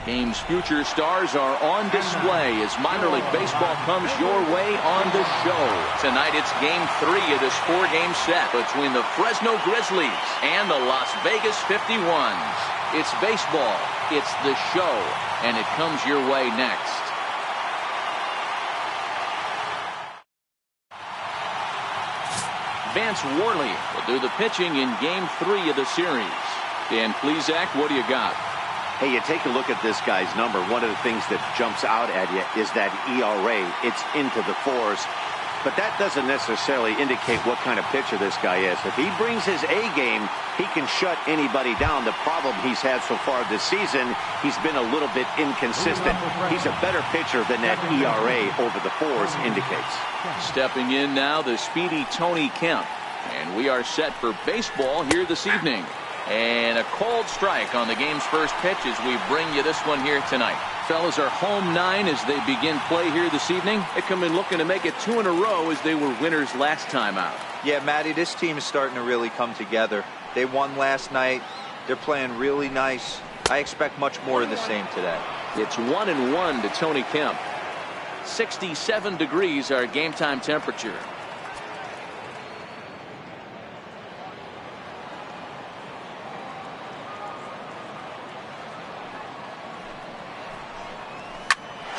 game's future stars are on display as minor league baseball comes your way on the show. Tonight it's game 3 of this 4-game set between the Fresno Grizzlies and the Las Vegas 51s. It's baseball, it's the show, and it comes your way next. Vance Worley will do the pitching in game 3 of the series. Dan Plesac, what do you got? Hey, you take a look at this guy's number. One of the things that jumps out at you is that ERA. It's into the 4s. But that doesn't necessarily indicate what kind of pitcher this guy is. If he brings his A game, he can shut anybody down. The problem he's had so far this season, he's been a little bit inconsistent. He's a better pitcher than that ERA over the 4s indicates. Stepping in now, the speedy Tony Kemp. And we are set for baseball here this evening. And a cold strike on the game's first pitch as we bring you this one here tonight. Fellas, are home 9 as they begin play here this evening. They come in looking to make it 2 in a row as they were winners last time out. Yeah, Matty, this team is starting to really come together. They won last night. They're playing really nice. I expect much more of the same today. It's 1-1 to Tony Kemp. 67 degrees our game time temperature.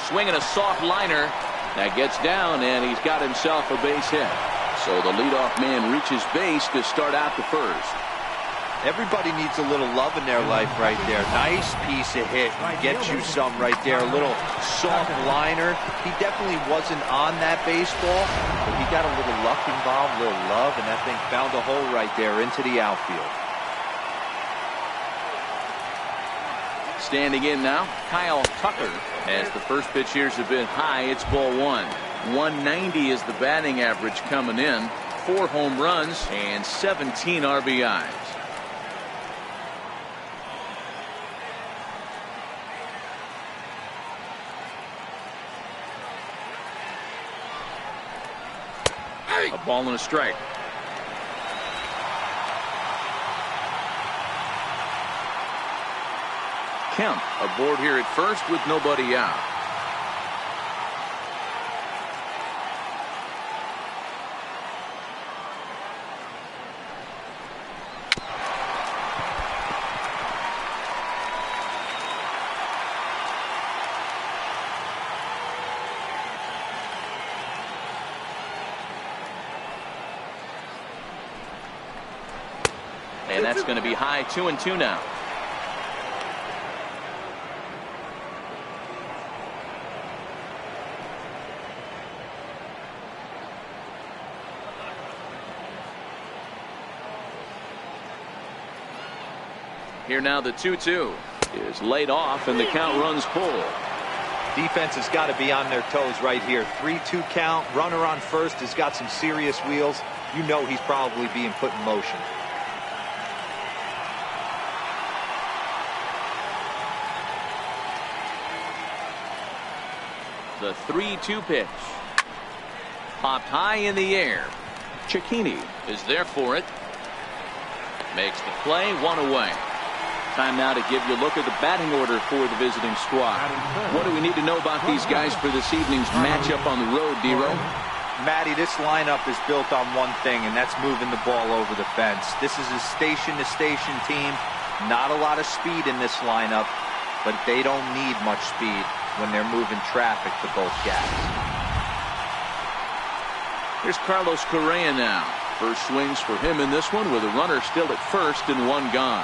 Swinging a soft liner that gets down, and he's got himself a base hit. So the leadoff man reaches base to start out the first. Everybody needs a little love in their life right there. Nice piece of hit. Gets you some right there. A little soft liner. He definitely wasn't on that baseball, but he got a little luck involved, a little love, and that thing found a hole right there into the outfield. Standing in now, Kyle Tucker. As the first pitch here's a bit high, it's ball 1. 190 is the batting average coming in. 4 home runs and 17 RBIs. A ball and a strike. Kemp aboard here at first with nobody out. And that's going to be high. 2-2 now. Here now the 2-2 is laid off and the count runs full. Defense has got to be on their toes right here. 3-2 count. Runner on first has got some serious wheels. You know he's probably being put in motion. The 3-2 pitch. Popped high in the air. Cicchini is there for it. Makes the play, 1 away. Time now to give you a look at the batting order for the visiting squad. What do we need to know about these guys for this evening's matchup on the road, Dero? Matty, this lineup is built on one thing, and that's moving the ball over the fence. This is a station-to-station team. Not a lot of speed in this lineup, but they don't need much speed when they're moving traffic to both gaps. Here's Carlos Correa now. First swings for him in this one with a runner still at first and 1 gone.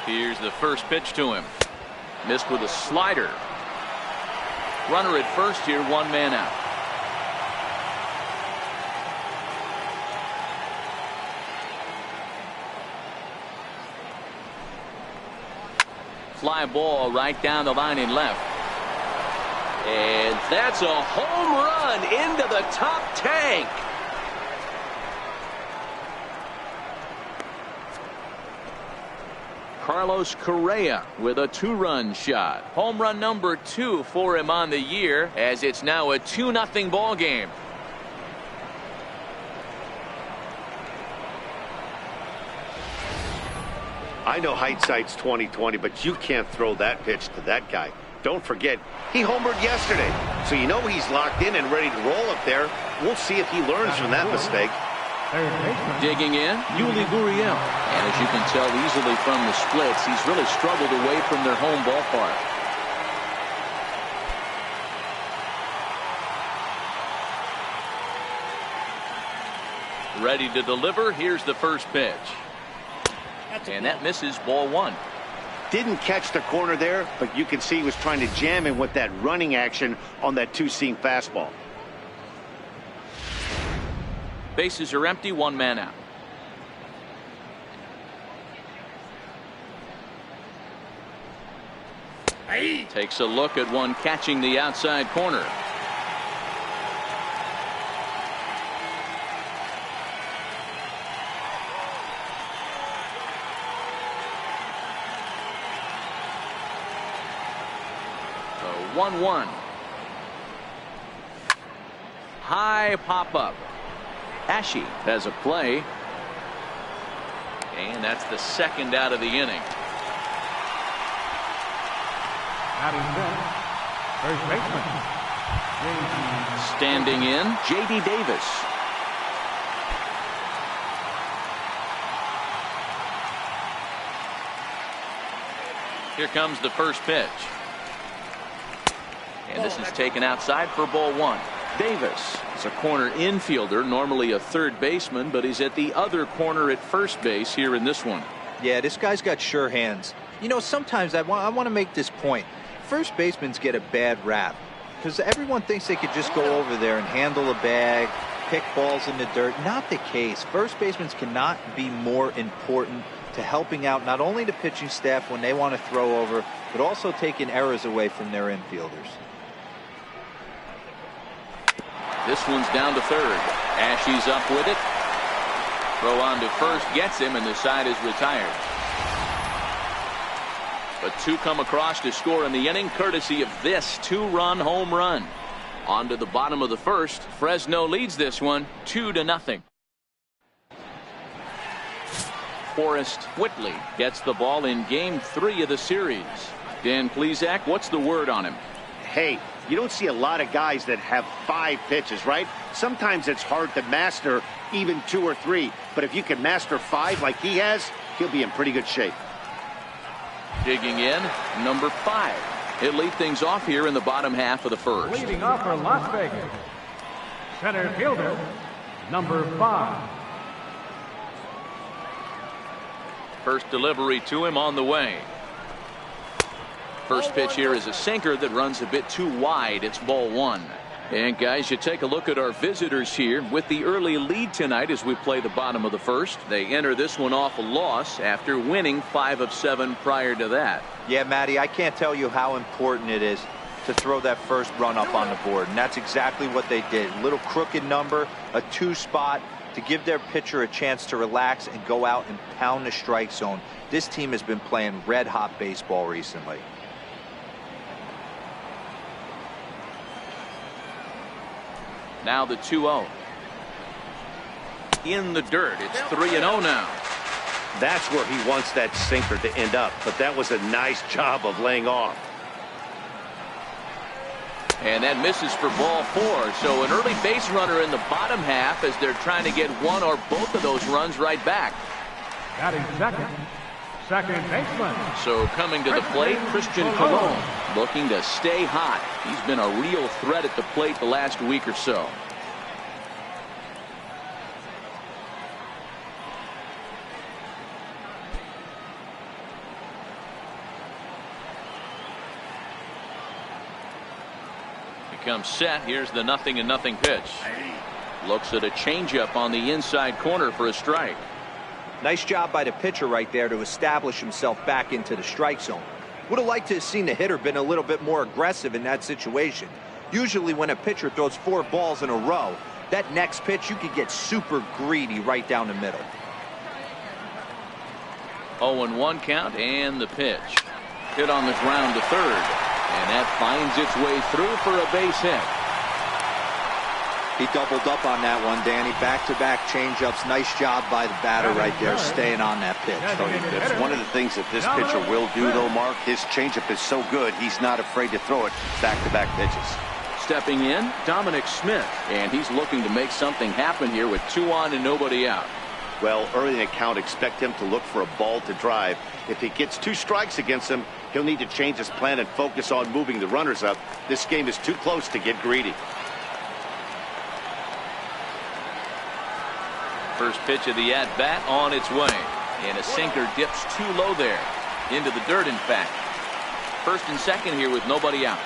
Here's the first pitch to him. Missed with a slider. Runner at first here, 1 man out. Fly ball right down the line in left. And that's a home run into the top tank. Carlos Correa with a 2-run shot. Home run number 2 for him on the year, as it's now a 2-0 ball game. I know hindsight's 20/20, but you can't throw that pitch to that guy. Don't forget, he homered yesterday, so you know he's locked in and ready to roll up there. We'll see if he learns from that mistake. Digging in, Yuli Gurriel. And as you can tell easily from the splits, he's really struggled away from their home ballpark. Ready to deliver. Here's the first pitch. And that misses, ball 1. Didn't catch the corner there, but you can see he was trying to jam him with that running action on that 2-seam fastball. Bases are empty, 1 man out. Takes a look at one catching the outside corner. So 1-1. High pop up. Ashe has a play. And that's the second out of the inning. First baseman. Standing in, J.D. Davis. Here comes the first pitch. And this is taken outside for ball 1. Davis is a corner infielder, normally a third baseman, but he's at the other corner at first base here in this one. Yeah, this guy's got sure hands. You know, sometimes I want to make this point. First basemen get a bad rap because everyone thinks they could just go over there and handle a bag, pick balls in the dirt. Not the case. First basemen cannot be more important to helping out not only the pitching staff when they want to throw over, but also taking errors away from their infielders. This one's down to third. Ashe's up with it. Throw on to first gets him, and the side is retired. But 2 come across to score in the inning, courtesy of this 2-run home run. On to the bottom of the first. Fresno leads this one 2-0. Forrest Whitley gets the ball in game 3 of the series. Dan Plesac, what's the word on him? Hey, you don't see a lot of guys that have 5 pitches, right? Sometimes it's hard to master even 2 or 3. But if you can master 5 like he has, he'll be in pretty good shape. Digging in, number 5. He'll lead things off here in the bottom half of the first. Leading off for Las Vegas, center fielder, number 5. First delivery to him on the way. First pitch here is a sinker that runs a bit too wide. It's ball 1. And guys, you take a look at our visitors here with the early lead tonight as we play the bottom of the first. They enter this one off a loss after winning 5 of 7 prior to that. Yeah, Matty, I can't tell you how important it is to throw that first run up on the board. And that's exactly what they did. A little crooked number, a 2 spot to give their pitcher a chance to relax and go out and pound the strike zone. This team has been playing red-hot baseball recently. Now the 2-0. In the dirt. It's 3-0 now. That's where he wants that sinker to end up. But that was a nice job of laying off. And that misses for ball 4. So an early base runner in the bottom half as they're trying to get one or both of those runs right back. Batting second baseman. So coming to the plate, Christian Colon looking to stay hot. He's been a real threat at the plate the last week or so. Becomes set. Here's the 0-0 pitch. Looks at a changeup on the inside corner for a strike. Nice job by the pitcher right there to establish himself back into the strike zone. Would have liked to have seen the hitter been a little bit more aggressive in that situation. Usually when a pitcher throws 4 balls in a row, that next pitch you could get super greedy right down the middle. 0-1 count, and the pitch. Hit on the ground to third, and that finds its way through for a base hit. He doubled up on that one, Danny. Back-to-back changeups. Nice job by the batter right there, staying on that pitch. That's one of the things that this pitcher will do, though, Mark. His changeup is so good, he's not afraid to throw it back-to-back pitches. Stepping in, Dominic Smith, and he's looking to make something happen here with 2 on and nobody out. Well, early in the count, expect him to look for a ball to drive. If he gets 2 strikes against him, he'll need to change his plan and focus on moving the runners up. This game is too close to get greedy. First pitch of the at-bat on its way, and a sinker dips too low there, into the dirt, in fact. First and second here with nobody out.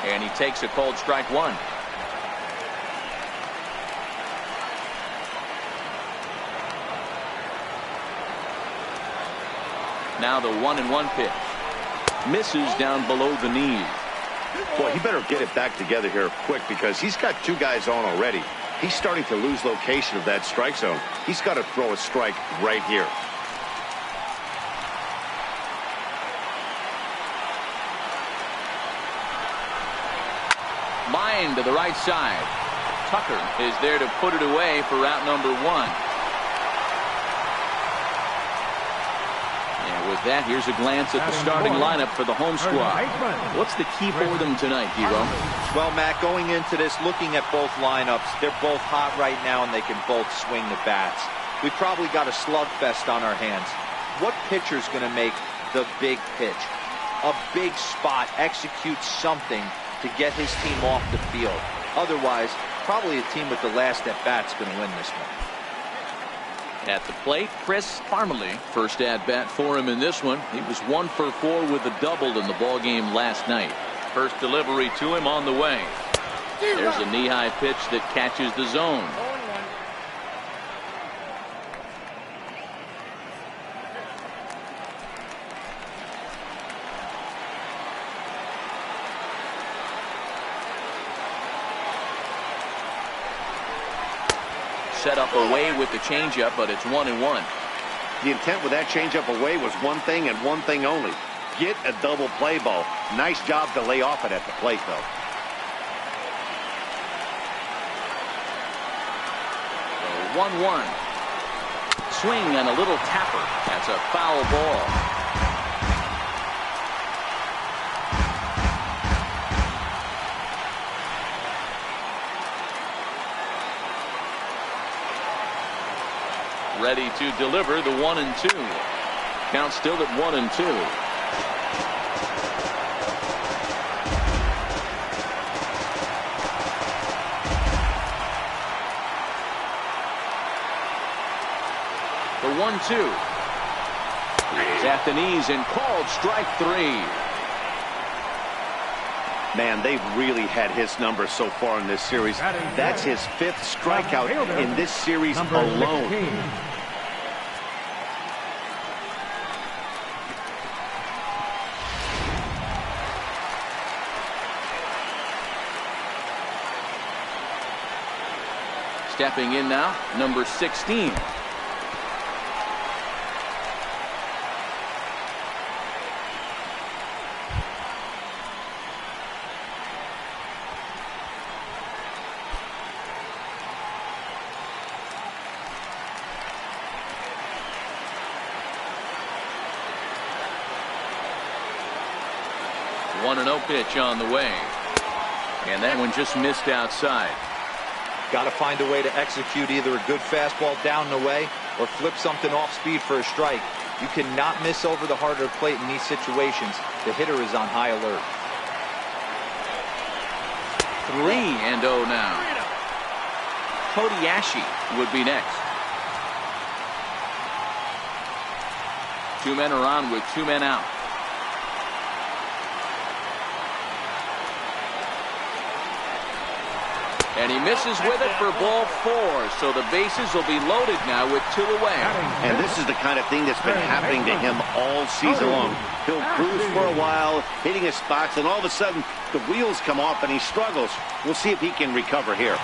And he takes a called strike 1. Now the 1-1 pitch. Misses down below the knee. Boy, he better get it back together here quick, because he's got 2 guys on already. He's starting to lose location of that strike zone. He's got to throw a strike right here. Line to the right side. Tucker is there to put it away for route number 1. With that, here's a glance at the starting lineup for the home squad. What's the key for them tonight, Dero? Well, Matt, going into this, looking at both lineups, they're both hot right now, and they can both swing the bats. We've probably got a slugfest on our hands. What pitcher's going to make the big pitch? A big spot, execute something to get his team off the field. Otherwise, probably a team with the last at-bat's going to win this one. At the plate, Chris Parmalee. First at-bat for him in this one. He was 1 for 4 with a double in the ball game last night. First delivery to him on the way. There's a knee-high pitch that catches the zone. Set up away with the changeup, but it's 1-1. The intent with that changeup away was one thing and one thing only. Get a double play ball. Nice job to lay off it at the plate, though. 1-1. Swing and a little tapper. That's a foul ball. Ready to deliver the 1-2. Count still at 1-2. The 1-2 is at the knees and called strike 3. Man, they've really had his number so far in this series. That's his 5th strikeout in this series alone. 16. Stepping in now, number 16. One 1-0 pitch on the way, and that one just missed outside. Got to find a way to execute either a good fastball down and away or flip something off speed for a strike. You cannot miss over the heart of the plate in these situations. The hitter is on high alert. 3-0 now. Kodiashi would be next. 2 men are on with 2 men out. And he misses with it for ball 4. So the bases will be loaded now with 2 away. And this is the kind of thing that's been happening to him all season long. He'll cruise for a while, hitting his spots, and all of a sudden the wheels come off and he struggles. We'll see if he can recover here.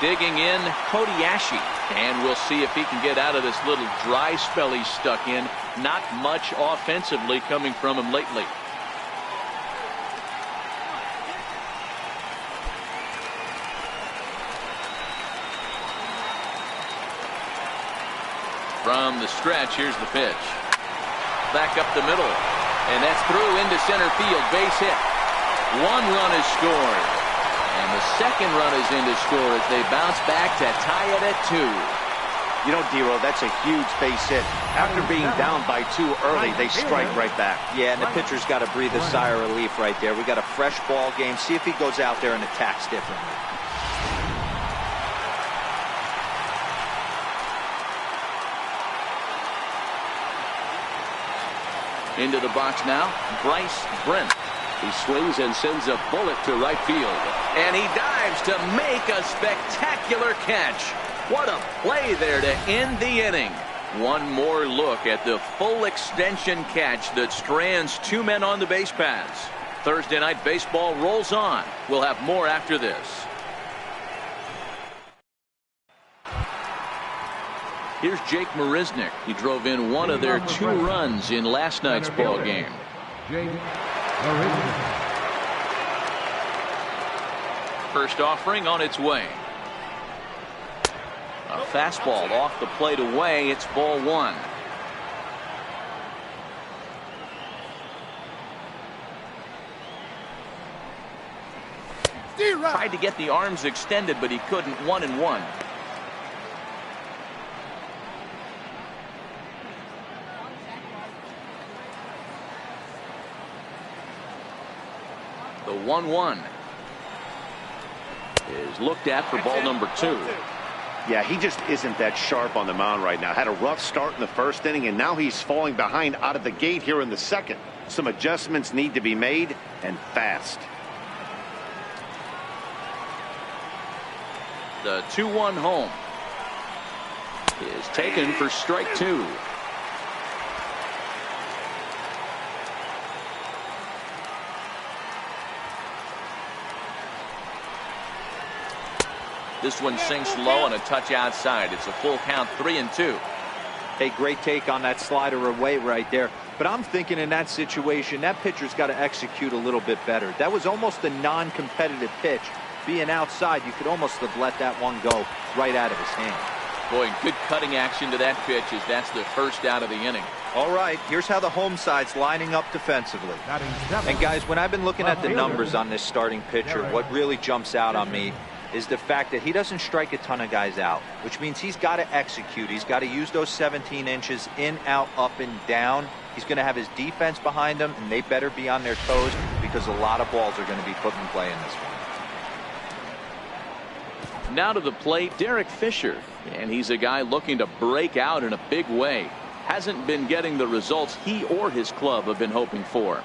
digging in, Kobayashi. And we'll see if he can get out of this little dry spell he's stuck in. Not much offensively coming from him lately. From the stretch, here's the pitch. Back up the middle. And that's through into center field. Base hit. One run is scored. And the second run is in to score as they bounce back to tie it at 2. You know, Dero, that's a huge base hit. After being down by 2 early, they strike right back. Yeah, and the pitcher's got to breathe a sigh of relief right there. We got a fresh ball game. See if he goes out there and attacks differently. Into the box now, Bryce Brent. He swings and sends a bullet to right field. And he dives to make a spectacular catch. What a play there to end the inning. One more look at the full extension catch that strands 2 men on the base paths. Thursday Night Baseball rolls on. We'll have more after this. Here's Jake Marisnick. He drove in one of their 2 runs in last night's ball game. Jake Marisnick. First offering on its way. A fastball off the plate away. It's ball 1. Tried to get the arms extended, but he couldn't. 1-1. The 1-1 is looked at for ball number 2. Yeah, he just isn't that sharp on the mound right now. Had a rough start in the first inning, and now he's falling behind out of the gate here in the second. Some adjustments need to be made, and fast. The 2-1 home is taken for strike 2. This one sinks low and a touch outside. It's a full count, 3-2. Hey, great take on that slider away right there. But I'm thinking in that situation, that pitcher's got to execute a little bit better. That was almost a non-competitive pitch. Being outside, you could almost have let that one go right out of his hand. Boy, good cutting action to that pitch as that's the first out of the inning. All right, here's how the home side's lining up defensively. And guys, when I've been looking at the numbers on this starting pitcher, what really jumps out on me is the fact that he doesn't strike a ton of guys out, which means he's got to execute. He's got to use those 17 inches in, out, up, and down. He's going to have his defense behind him, and they better be on their toes because a lot of balls are going to be put in play in this one. Now to the plate, Derek Fisher, and he's a guy looking to break out in a big way. Hasn't been getting the results he or his club have been hoping for.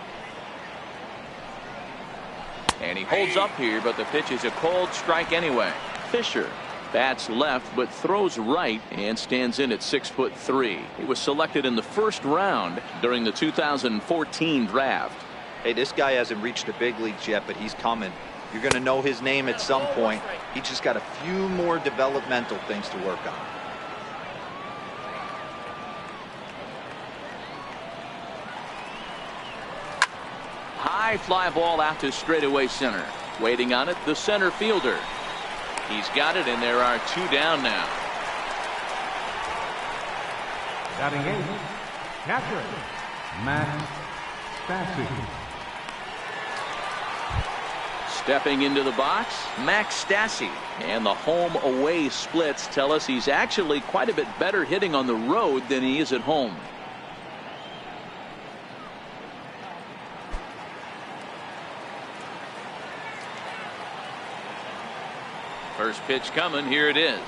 And he holds up here, but the pitch is a cold strike anyway. Fisher bats left but throws right and stands in at 6'3". He was selected in the first round during the 2014 draft. Hey, this guy hasn't reached the big leagues yet, but he's coming. You're going to know his name at some point. He just got a few more developmental things to work on. High fly ball out to straightaway center. Waiting on it, the center fielder. He's got it, and there are 2 down now. Batting 8, catcher, Max Stassi. Stepping into the box, Max Stassi. And the home-away splits tell us he's actually quite a bit better hitting on the road than he is at home. First pitch coming. Here it is.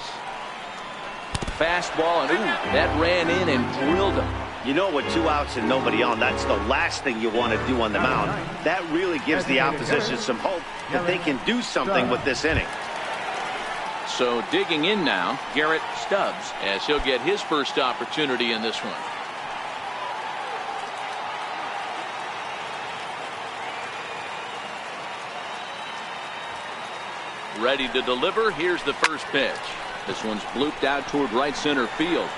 Fastball, and ooh, that ran in and drilled him. You know, with 2 outs and nobody on, that's the last thing you want to do on the mound. That really gives the opposition some hope that they can do something with this inning. So digging in now, Garrett Stubbs, as he'll get his first opportunity in this one. ready to deliver. Here's the first pitch. This one's blooped out toward right center field.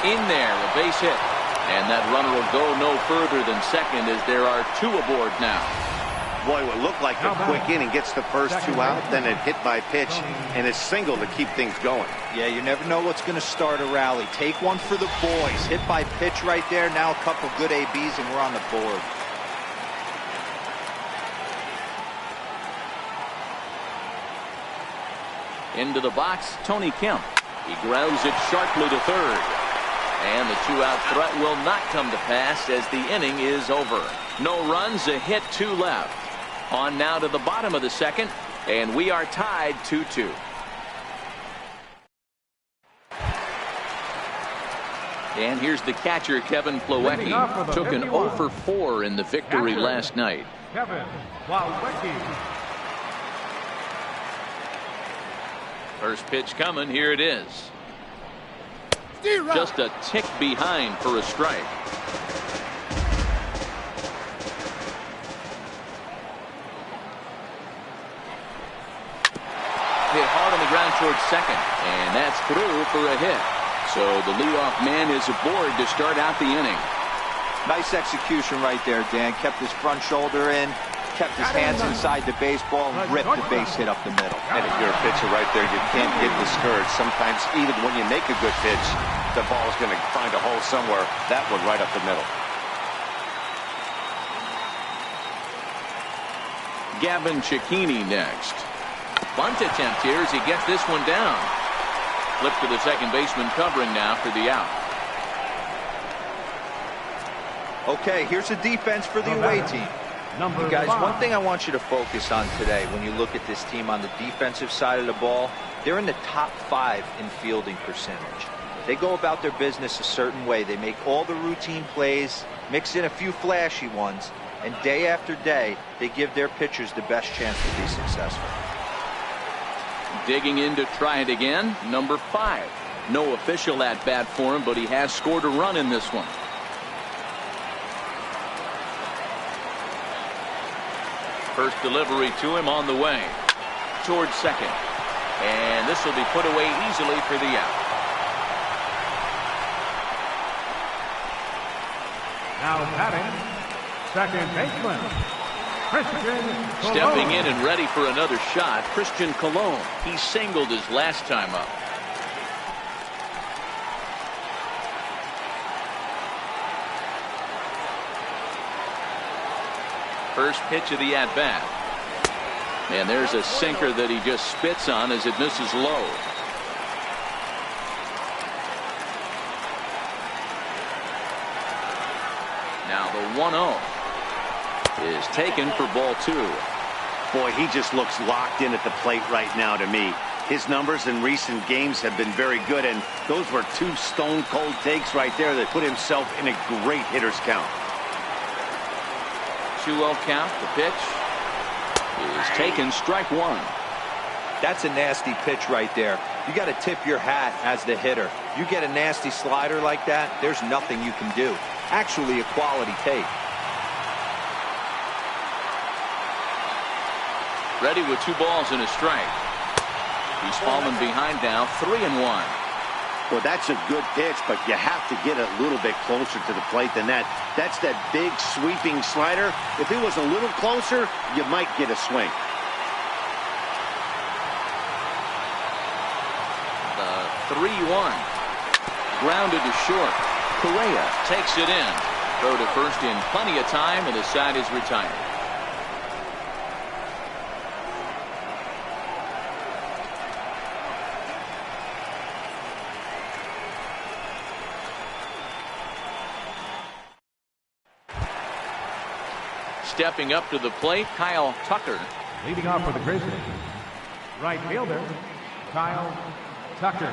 In there, a base hit. And that runner will go no further than second as there are 2 aboard now. Boy, what looked like a quick inning gets the first 2 out, then a hit by pitch, and a single to keep things going. Yeah, you never know what's going to start a rally. Take one for the boys. Hit by pitch right there. Now a couple good ABs, and we're on the board. Into the box, Tony Kemp. He grounds it sharply to third. And the 2-out threat will not come to pass as the inning is over. No runs, a hit, 2 left. On now to the bottom of the second, and we are tied 2-2. And here's the catcher, Kevin Plawecki. Took an 0 for 4 in the victory last night. Kevin Plawecki. First pitch coming, here it is. Just a tick behind for a strike. Hit hard on the ground towards second, and that's through for a hit. So the leadoff man is aboard to start out the inning. Nice execution right there, Dan. Kept his front shoulder in, kept his hands inside the baseball, and ripped the base hit up the middle. And if you're a pitcher right there, you can't get discouraged. Sometimes even when you make a good pitch, the ball's going to find a hole somewhere. That one right up the middle. Gavin Cicchini next. Bunt attempt here as he gets this one down. Flip to the second baseman covering now for the out. Okay, here's the defense for the away team. You guys, one thing I want you to focus on today when you look at this team on the defensive side of the ball, they're in the top 5 in fielding percentage. They go about their business a certain way. They make all the routine plays, mix in a few flashy ones, and day after day, they give their pitchers the best chance to be successful. Digging in to try it again, number 5. No official at bat for him, but he has scored a run in this one. First delivery to him on the way towards second, and this will be put away easily for the out. Now batting, second baseman, Christian Colon. Stepping in and ready for another shot, Christian Colon. He singled his last time up. First pitch of the at-bat. And there's a sinker that he just spits on as it misses low. Now the 1-0 is taken for ball 2. Boy, he just looks locked in at the plate right now to me. His numbers in recent games have been very good, and those were 2 stone-cold takes right there that put himself in a great hitter's count. 2-0 count. The pitch is taken, strike 1. That's a nasty pitch right there. You got to tip your hat as the hitter. You get a nasty slider like that, there's nothing you can do. Actually a quality take. Ready with 2 balls and a strike. He's fallen behind now, 3-1. Well, that's a good pitch, but you have to get a little bit closer to the plate than that. That's that big sweeping slider. If it was a little closer, you might get a swing. The 3-1. Grounded to short. Correa takes it in. Throw to first in plenty of time, and the side is retired. Stepping up to the plate, Kyle Tucker. Leading off for the Grizzlies, right fielder, Kyle Tucker.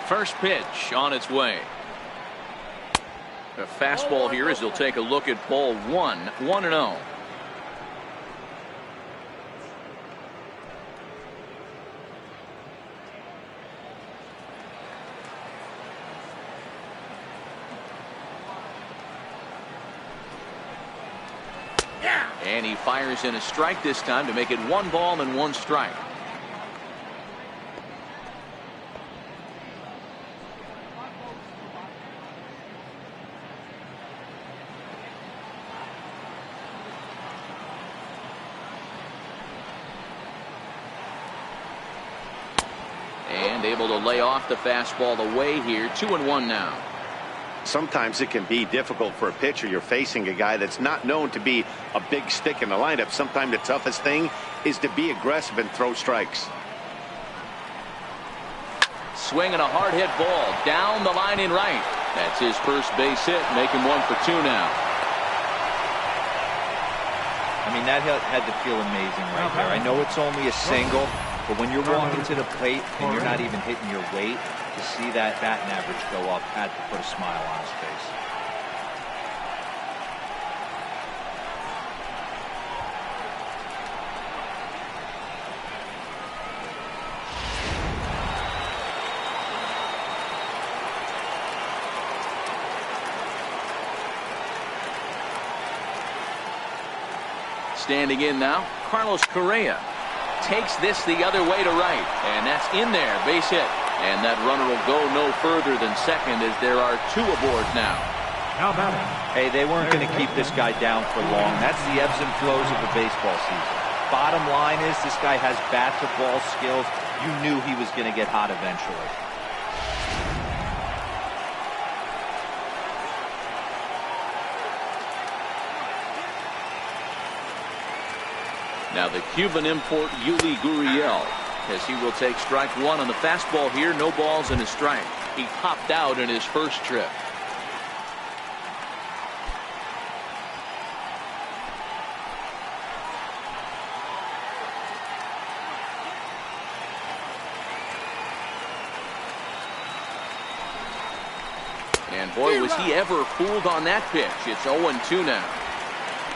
First pitch on its way. A fastball here as he'll take a look at ball 1, 1-0. And he fires in a strike this time to make it 1 ball and 1 strike. And able to lay off the fastball away here. 2-1 now. Sometimes it can be difficult for a pitcher. You're facing a guy that's not known to be a big stick in the lineup. Sometimes the toughest thing is to be aggressive and throw strikes. Swinging a hard hit ball down the line in right. That's his first base hit, making 1 for 2 now. I mean, that had to feel amazing right there. I know it's only a single, but when you're walking to the plate and you're not even hitting your weight, to see that batting average go up had to put a smile on his face. Standing in now, Carlos Correa takes this the other way to right, and that's in there, base hit. And that runner will go no further than second as there are 2 aboard now. Hey, they weren't going to keep this guy down for long. That's the ebbs and flows of the baseball season. Bottom line is this guy has bat to ball skills. You knew he was going to get hot eventually. Now the Cuban import Yuli Gurriel, as he will take strike 1 on the fastball here. No balls and a strike. He popped out in his first trip. And boy, was he ever fooled on that pitch. It's 0-2 now.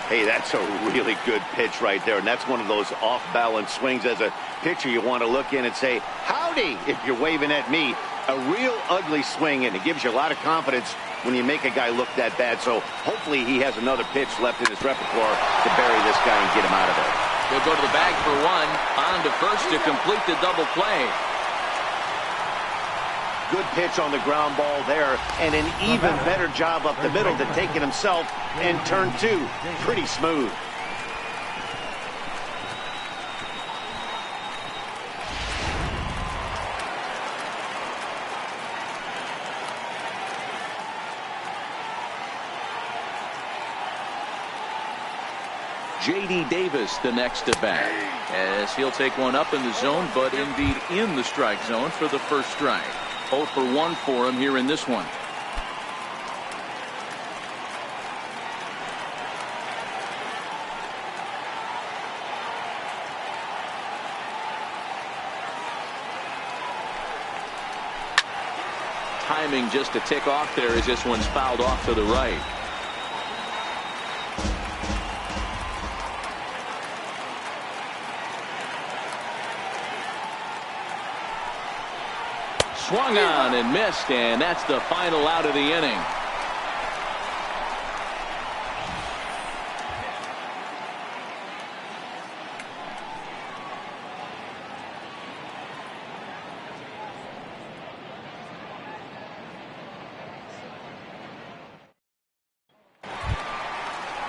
Hey, that's a really good pitch right there, and that's one of those off-balance swings. As a pitcher, you want to look in and say, howdy, if you're waving at me. A real ugly swing, and it gives you a lot of confidence when you make a guy look that bad. So hopefully he has another pitch left in his repertoire to bury this guy and get him out of there. He'll go to the bag for 1. On to first to complete the double play. Good pitch on the ground ball there, and an even better job up the middle to take it himself and turn 2. Pretty smooth. J.D. Davis the next at bat, as he'll take one up in the zone, but indeed in the strike zone for the first strike. 0 for 1 for him here in this one. Timing just to tick off there as this one's fouled off to the right. Swung on and missed, and that's the final out of the inning.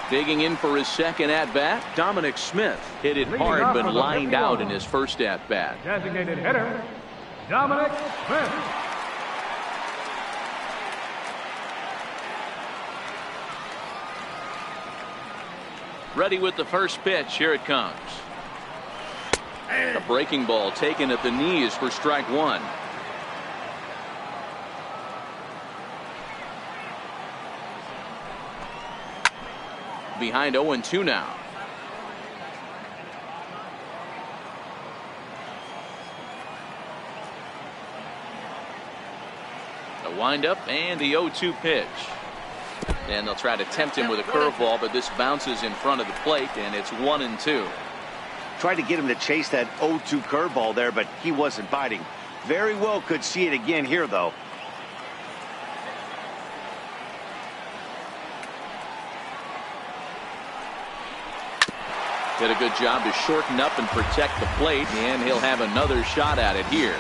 Digging in for his second at-bat, Dominic Smith hit it hard but lined out in his first at-bat. Designated hitter, Dominic Smith. Ready with the first pitch. Here it comes. A breaking ball taken at the knees for strike 1. Behind 0-2 now. A windup and the 0-2 pitch. And they'll try to tempt him with a curveball, but this bounces in front of the plate, and it's 1-2. Tried to get him to chase that 0-2 curveball there, but he wasn't biting. Very well could see it again here, though. Did a good job to shorten up and protect the plate, and he'll have another shot at it here.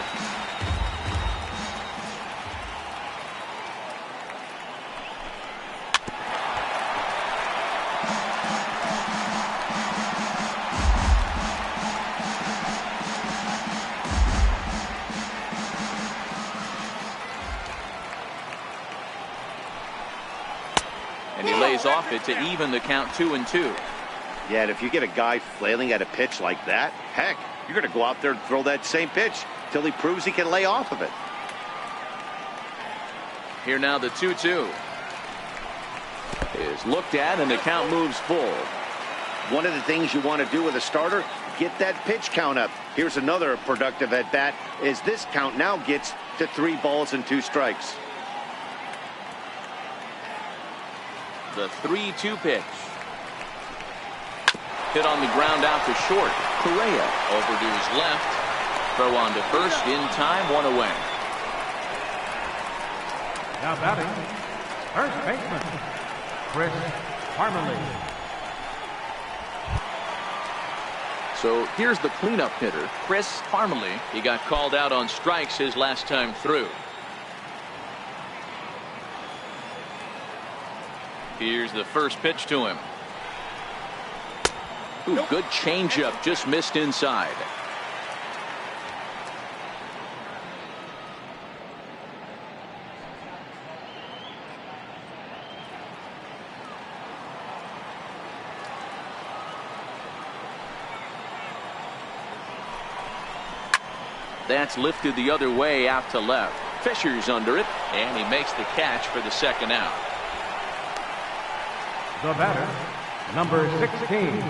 And he lays off it to even the count 2-2. Yeah, and if you get a guy flailing at a pitch like that, heck, you're going to go out there and throw that same pitch till he proves he can lay off of it. Here now the 2-2 is looked at, and the count moves full. One of the things you want to do with a starter, get that pitch count up. Here's another productive at bat, as this count now gets to 3 balls and 2 strikes. The 3-2 pitch. Hit on the ground out to short. Correa over to his left. Throw on to first in time, 1 away. Now batting, first baseman, Chris Parmalee. So here's the cleanup hitter, Chris Parmalee. He got called out on strikes his last time through. Here's the first pitch to him. Ooh, good changeup, just missed inside. That's lifted the other way out to left. Fisher's under it, and he makes the catch for the second out. The batter, number 16.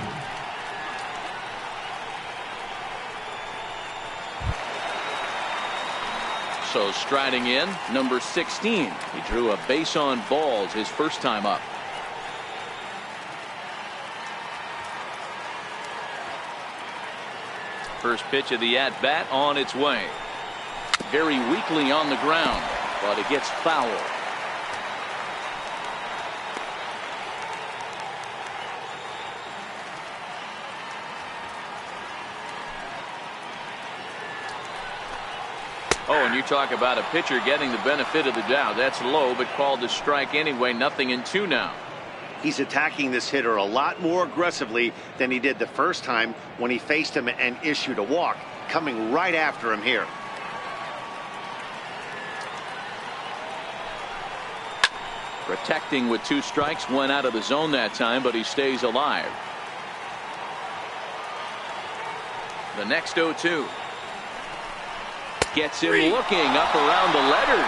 So striding in, number 16. He drew a base on balls his first time up. First pitch of the at-bat on its way. Very weakly on the ground, but it gets foul. Oh, and you talk about a pitcher getting the benefit of the doubt. That's low, but called a strike anyway. 0-2 now. He's attacking this hitter a lot more aggressively than he did the first time when he faced him and issued a walk, coming right after him here. Protecting with 2 strikes, went out of the zone that time, but he stays alive. The next 0-2. Gets him looking up around the letters.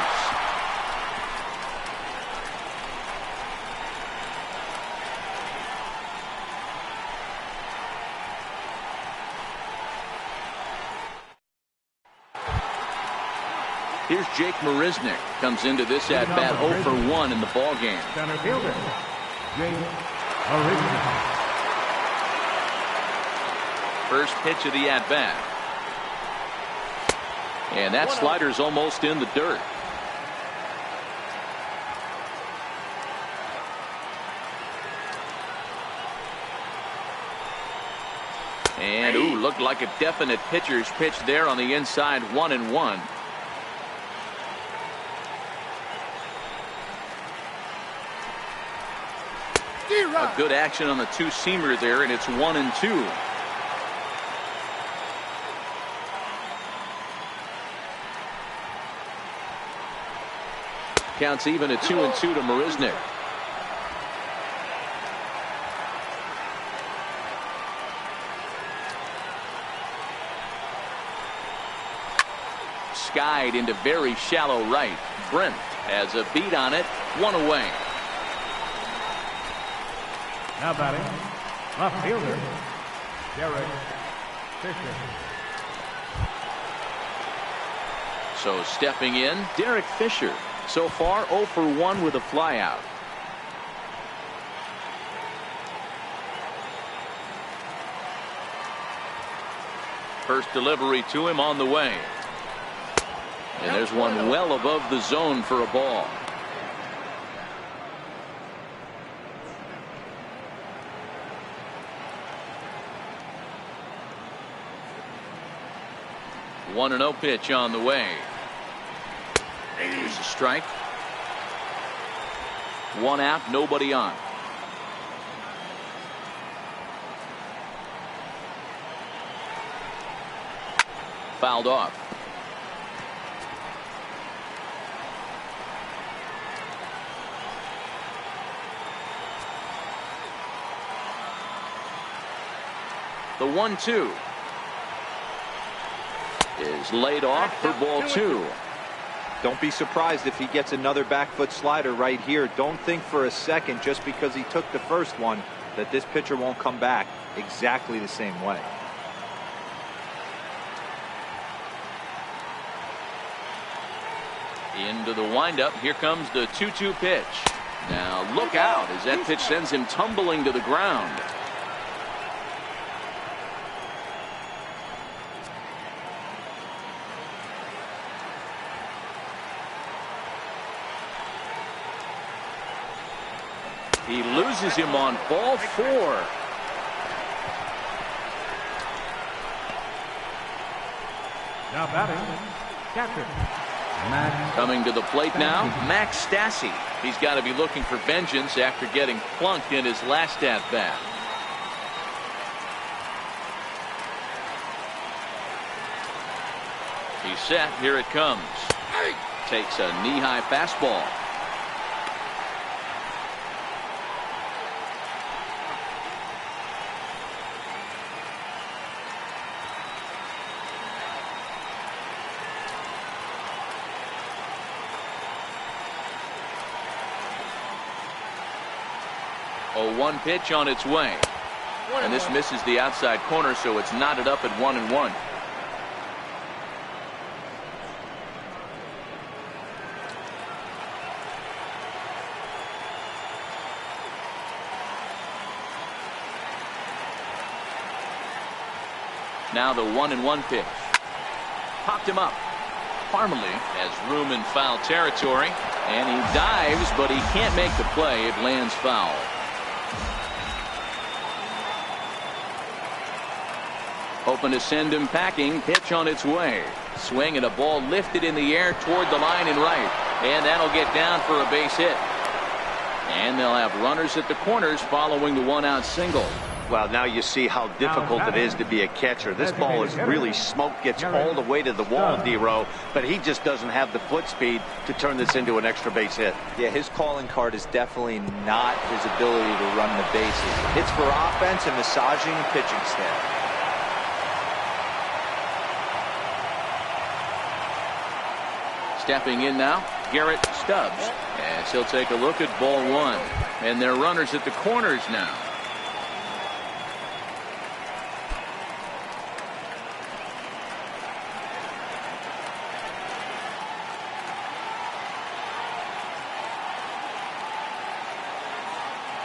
Here's Jake Marisnick. Comes into this at bat 0 for 1 in the ball game. Center fielder, Jake Marisnick. First pitch of the at bat. And that slider's almost in the dirt. And ooh, looked like a definite pitcher's pitch there on the inside. 1-1. A good action on the 2-seamer there, and it's 1-2. Counts even at 2-2 to Marisnick. Skied into very shallow right. Brent has a beat on it. 1 away. Now batting, left fielder, Derek Fisher. So stepping in, Derek Fisher. So far 0 for 1 with a flyout. First delivery to him on the way. And there's one well above the zone for a ball. 1-0 pitch on the way. Here's a strike. 1 out, nobody on. Fouled off. The 1-2 is laid off for ball 2. Don't be surprised if he gets another back foot slider right here. Don't think for a second, just because he took the first one, that this pitcher won't come back exactly the same way. Into the windup. Here comes the 2-2 pitch. Now look out as that pitch sends him tumbling to the ground. He loses him on ball 4. Now batting, catcher. Coming to the plate now, Max Stassi. He's got to be looking for vengeance after getting plunked in his last at bat. He's set. Here it comes. Takes a knee-high fastball. A 1 pitch on its way. And this misses the outside corner, so it's knotted up at 1-1. Now the 1-1 pitch. Popped him up. Parmalee has room in foul territory, and he dives, but he can't make the play. It lands foul. Hoping to send him packing. Pitch on its way. Swing and a ball lifted in the air toward the line and right. And that'll get down for a base hit. And they'll have runners at the corners following the 1-out single. Well, now you see how difficult it is to be a catcher. This ball is really smoked, gets all the way to the wall, D-Row, but he just doesn't have the foot speed to turn this into an extra base hit. Yeah, his calling card is definitely not his ability to run the bases. It's for offense and massaging pitching staff. Stepping in now, Garrett Stubbs, as he'll take a look at ball 1. And they're runners at the corners now.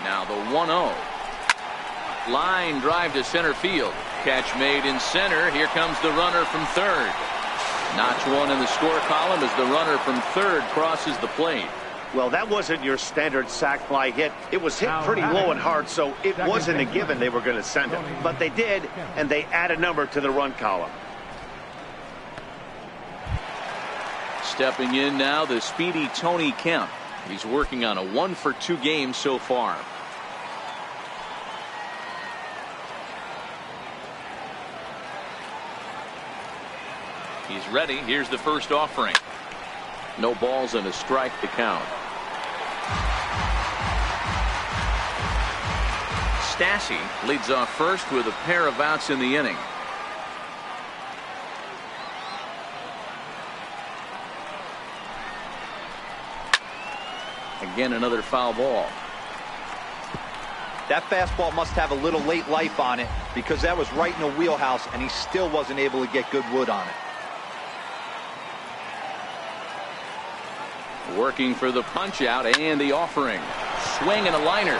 Now the 1-0. Line drive to center field. Catch made in center. Here comes the runner from third. Notch 1 in the score column as the runner from third crosses the plate. Well, that wasn't your standard sac fly hit. It was hit pretty low and hard, so it wasn't a given they were going to send it. But they did, and they add a number to the run column. Stepping in now, the speedy Tony Kemp. He's working on a 1-for-2 game so far. He's ready. Here's the first offering. No balls and a strike to count. Stassi leads off first with a pair of outs in the inning. Again, another foul ball. That fastball must have a little late life on it, because that was right in the wheelhouse and he still wasn't able to get good wood on it. Working for the punch out and the offering. Swing and a liner.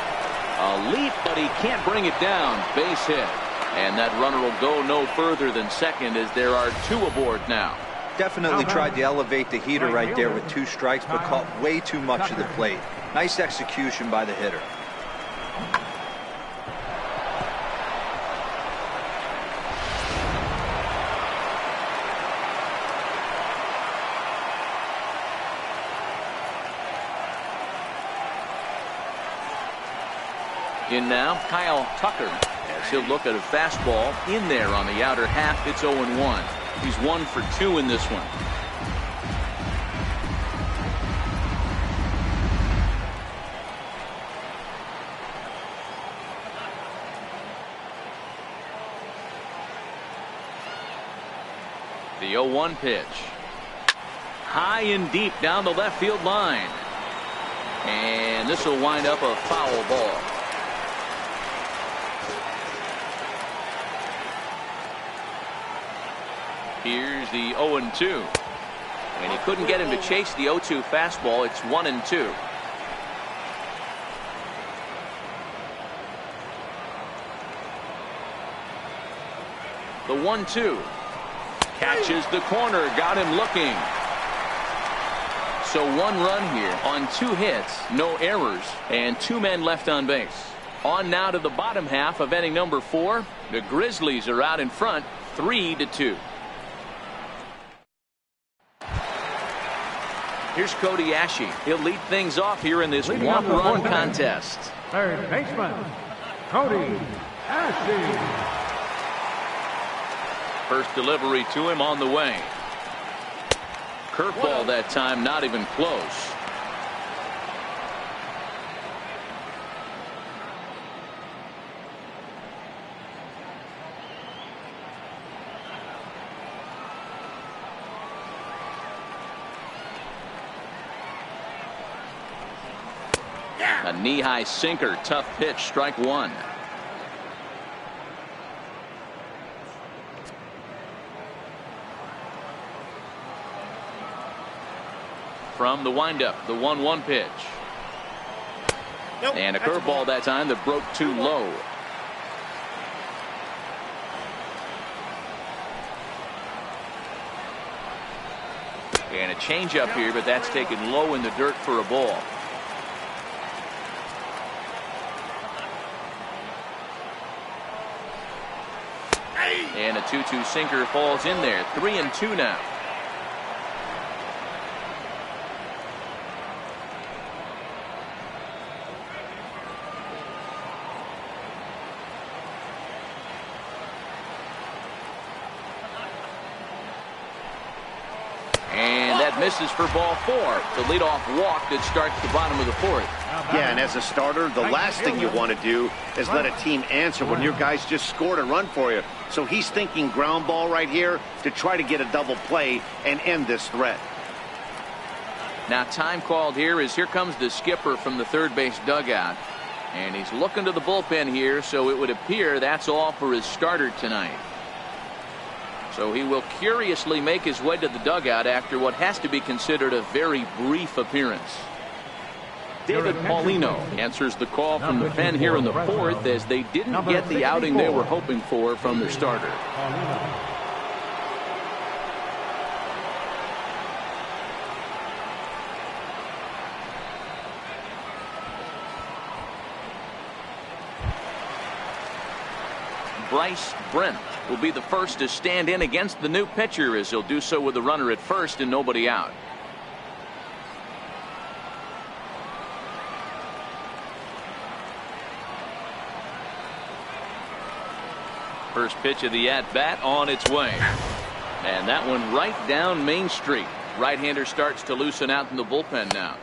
A leap, but he can't bring it down. Base hit. And that runner will go no further than second as there are 2 aboard now. Definitely tried to elevate the heater right there with 2 strikes, but caught way too much of the plate. Nice execution by the hitter. In now, Kyle Tucker, as he'll look at a fastball in there on the outer half. It's 0-1. He's 1 for 2 in this one. The 0-1 pitch. High and deep down the left field line. And this will wind up a foul ball. Here's the 0-2. And he couldn't get him to chase the 0-2 fastball. It's 1-2. The 1-2. Catches the corner. Got him looking. So 1 run here on 2 hits. No errors. And 2 men left on base. On now to the bottom half of inning number 4. The Grizzlies are out in front 3-2. Here's Cody Ashe. He'll lead things off here in this one-run contest. Third baseman, Cody Ashe. First delivery to him on the way. Curveball that time, not even close. A knee-high sinker, tough pitch, strike 1. From the windup, the 1-1 pitch. And a curveball that time that broke too low. And a changeup here, but that's taken low in the dirt for a ball. And a 2-2 sinker falls in there. 3-2 now. And that misses for ball 4. The leadoff walk that starts the bottom of the 4th. Yeah, and as a starter, the last thing you want to do is let a team answer when your guys just scored a run for you. So he's thinking ground ball right here to try to get a double play and end this threat. Now time called here as here comes the skipper from the third base dugout. And he's looking to the bullpen here, so it would appear that's all for his starter tonight. So he will curiously make his way to the dugout after what has to be considered a very brief appearance. David Paulino answers the call from the pen here in the 4th as they didn't get the outing they were hoping for from their starter. Bryce Brent will be the first to stand in against the new pitcher as he'll do so with a runner at first and nobody out. First pitch of the at-bat on its way. And that one right down Main Street. Right-hander starts to loosen out in the bullpen now.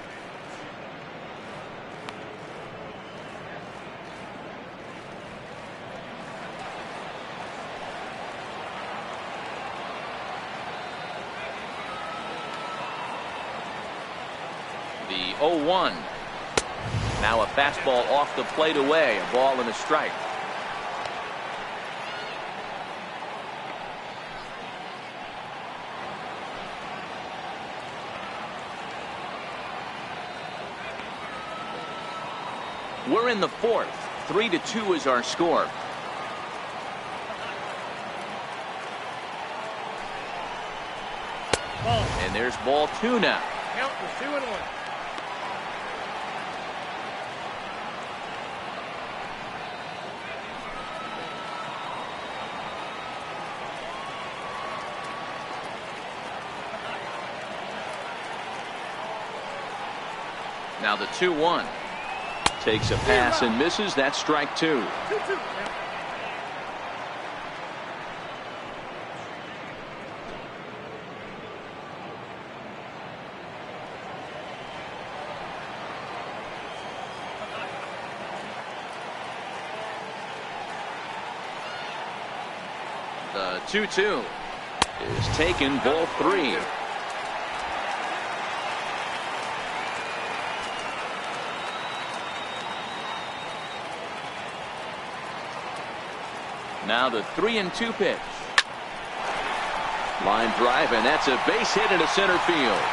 The 0-1. Now a fastball off the plate away. A ball and a strike. We're in the 4th. 3-2 is our score. And there's ball 2 now. Count was 2-1. Now the 2-1. Takes a pass and misses. That's strike two. The 2-2 is taken, ball three. Now the 3-2 pitch. Line drive, and that's a base hit into center field.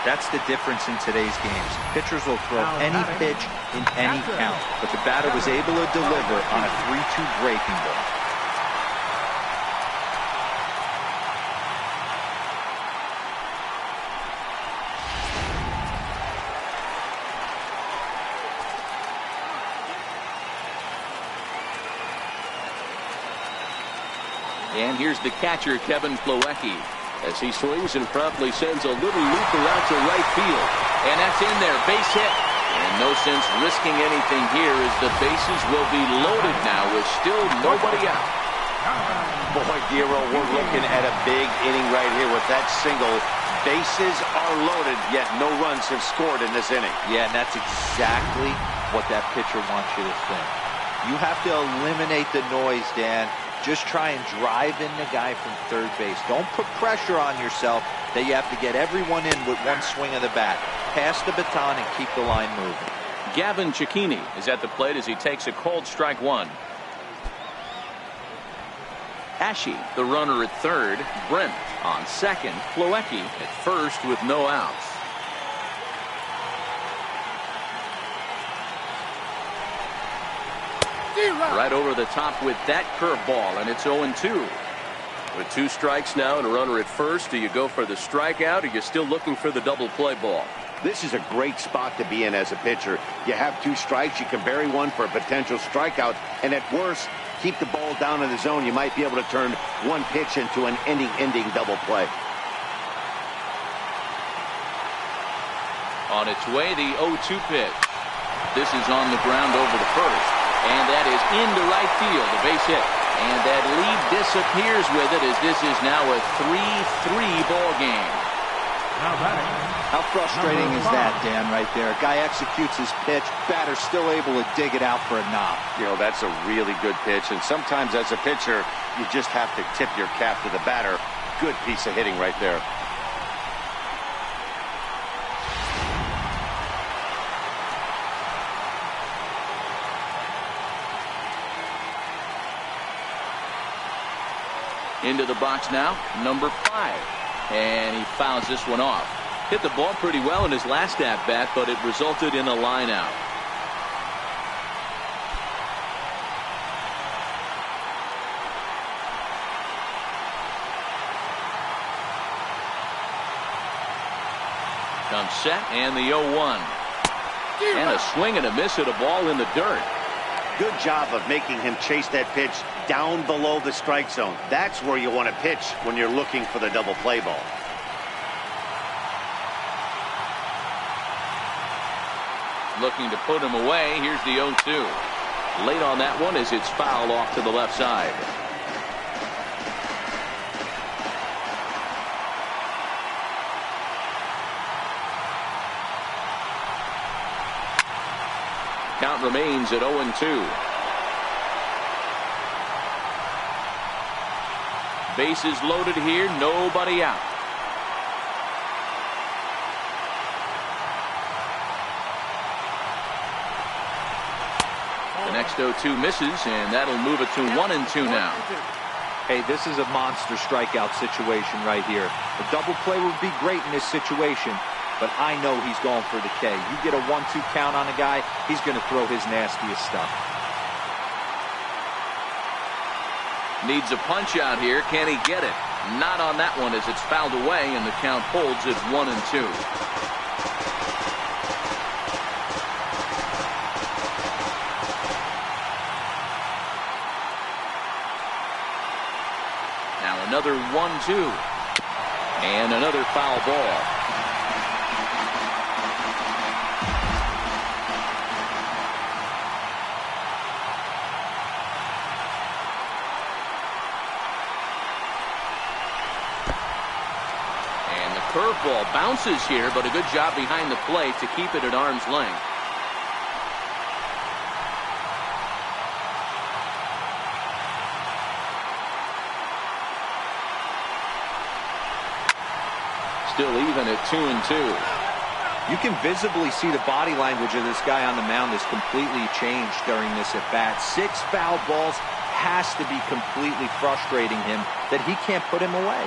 That's the difference in today's games. Pitchers will throw any pitch in any count, but the batter was able to deliver on a 3-2 breaking ball. And here's the catcher, Kevin Plawecki, as he swings and promptly sends a little looper out to right field. And that's in there, base hit. And no sense risking anything here as the bases will be loaded now with still nobody out. Boy, Giro, we're looking at a big inning right here with that single. Bases are loaded, yet no runs have scored in this inning. Yeah, and that's exactly what that pitcher wants you to think. You have to eliminate the noise, Dan. Just try and drive in the guy from third base. Don't put pressure on yourself that you have to get everyone in with one swing of the bat. Pass the baton and keep the line moving. Gavin Cecchini is at the plate as he takes a cold strike one. Ashe, the runner at third. Brent on second. Plawecki at first with no outs. Right over the top with that curveball, and it's 0-2. With two strikes now and a runner at first, do you go for the strikeout, or are you still looking for the double play ball? This is a great spot to be in as a pitcher. You have two strikes, you can bury one for a potential strikeout, and at worst, keep the ball down in the zone. You might be able to turn one pitch into an inning-ending double play. On its way, the 0-2 pitch. This is on the ground over the first. And that is into right field, a base hit. And that lead disappears with it as this is now a 3-3 ball game. How frustrating is that, Dan, right there? Guy executes his pitch, batter's still able to dig it out for a knock. You know, that's a really good pitch, and sometimes as a pitcher, you just have to tip your cap to the batter. Good piece of hitting right there. Into the box now, number 5. And he fouls this one off. Hit the ball pretty well in his last at-bat, but it resulted in a line out. Comes set, and the 0-1. And a swing and a miss at a ball in the dirt. Good job of making him chase that pitch down below the strike zone. That's where you want to pitch when you're looking for the double play ball. Looking to put him away. Here's the 0-2. Late on that one as it's fouled off to the left side. Count remains at 0-2. Bases loaded here, nobody out. The next 0-2 misses, and that'll move it to 1-2 now. Hey, this is a monster strikeout situation right here. A double play would be great in this situation, but I know he's going for the K. You get a 1-2 count on a guy, he's going to throw his nastiest stuff. Needs a punch out here. Can he get it? Not on that one as it's fouled away, and the count holds at 1-2. Now another 1-2. And another foul ball. curveball bounces here, but a good job behind the plate to keep it at arm's length. Still even at 2-2. You can visibly see the body language of this guy on the mound has completely changed during this at bat. 6 foul balls has to be completely frustrating him that he can't put him away.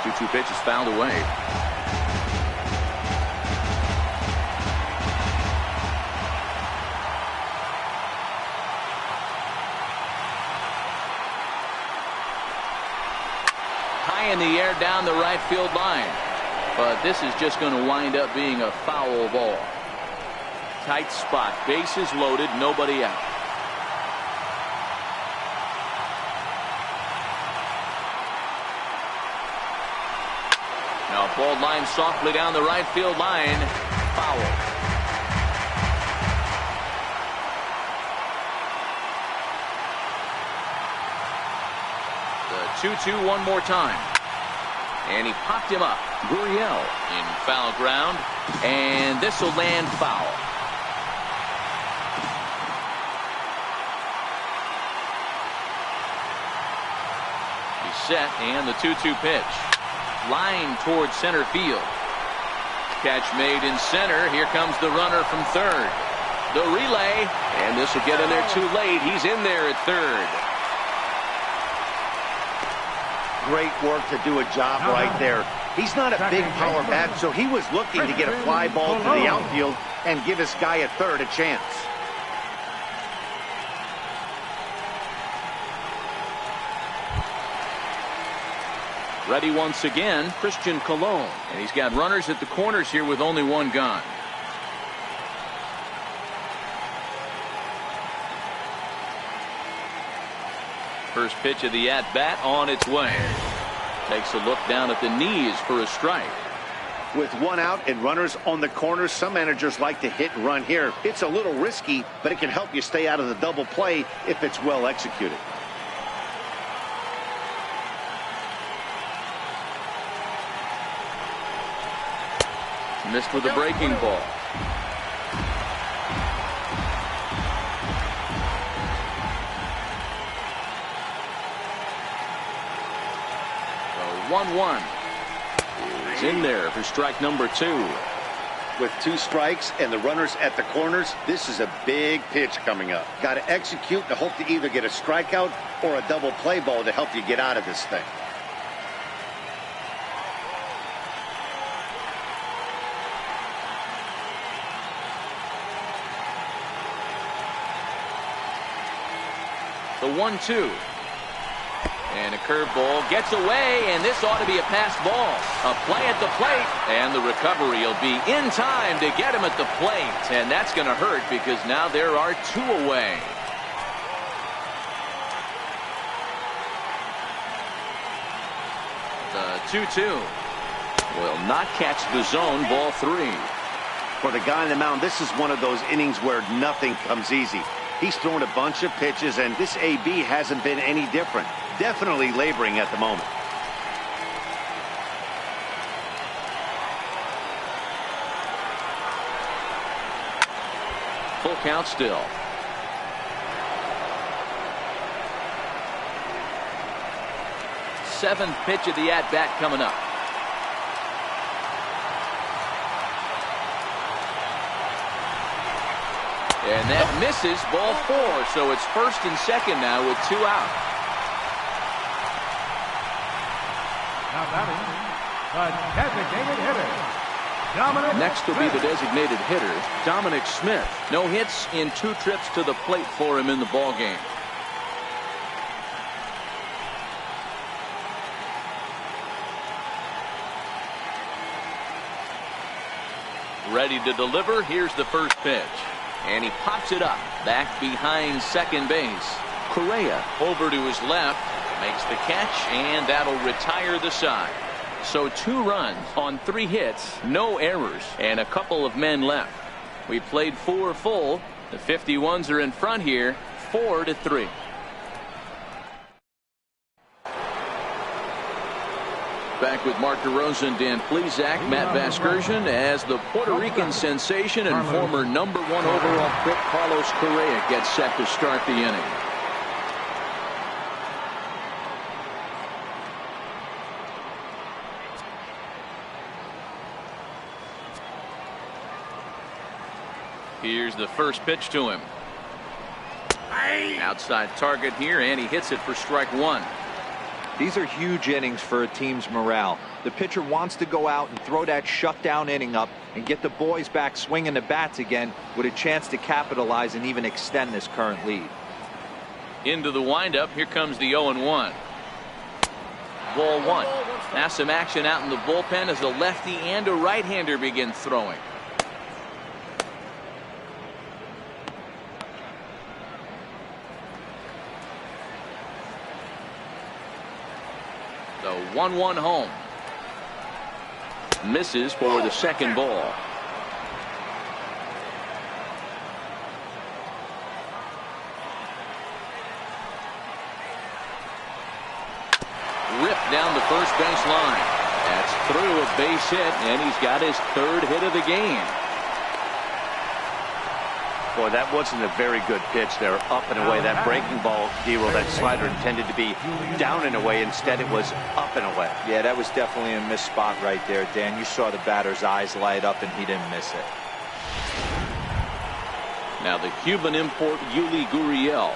2-2 pitch is fouled away. In the air down the right field line, but this is just going to wind up being a foul ball. Tight spot, bases loaded, nobody out. Now ball line softly down the right field line, foul. The 2-2 one more time. And he popped him up. Gurriel in foul ground. And this will land foul. He's set, and the 2-2 pitch. Line towards center field. Catch made in center. Here comes the runner from third. The relay. And this will get in there too late. He's in there at third. Great work to do a job right there. He's not a big power bat, so he was looking to get a fly ball to the outfield and give his guy at third a chance. Ready once again, Christian Colon. And he's got runners at the corners here with only one gone. First pitch of the at-bat on its way. Takes a look down at the knees for a strike. With one out and runners on the corners, some managers like to hit and run here. It's a little risky, but it can help you stay out of the double play if it's well executed. Missed with a breaking ball. The 1-1 is in there for strike number 2. With 2 strikes and the runners at the corners, this is a big pitch coming up. Got to execute to hope to either get a strikeout or a double play ball to help you get out of this thing. The 1-2. And a curveball gets away, and this ought to be a pass ball. A play at the plate, and the recovery will be in time to get him at the plate. And that's going to hurt because now there are 2 away. The 2-2 will not catch the zone, ball 3. For the guy on the mound, this is one of those innings where nothing comes easy. He's thrown a bunch of pitches, and this AB hasn't been any different. Definitely laboring at the moment. Full count still. Seventh pitch of the at-bat coming up. And that misses, ball 4. So it's first and second now with 2 out. Now batting, the designated hitter, Dominic Next will be the Smith. designated hitter, Dominic Smith. No hits in 2 trips to the plate for him in the ballgame. Ready to deliver. Here's the first pitch. And he pops it up back behind second base. Correa over to his left, makes the catch, and that'll retire the side. So 2 runs on 3 hits, no errors, and a couple of men left. We played 4 full. The 51s are in front here, 4-3. back with Mark DeRosa, Dan Plesac, Matt Vasgersian, as the Puerto Rican sensation and former #1 overall pick Carlos Correa gets set to start the inning. Here's the first pitch to him. Outside target here, and he hits it for strike one. These are huge innings for a team's morale. The pitcher wants to go out and throw that shutdown inning up and get the boys back swinging the bats again with a chance to capitalize and even extend this current lead. Into the windup. Here comes the 0-1. Ball one. Now some action out in the bullpen as a lefty and a right-hander begin throwing. The 1-1 home. Misses for the second ball. Ripped down the first base line. That's through a base hit, and he's got his third hit of the game. Boy, that wasn't a very good pitch there, up and away. That breaking ball, D-Roll, that slider intended to be down and away. Instead, it was up and away. Yeah, that was definitely a missed spot right there, Dan. You saw the batter's eyes light up, and he didn't miss it. Now the Cuban import, Yuli Gurriel.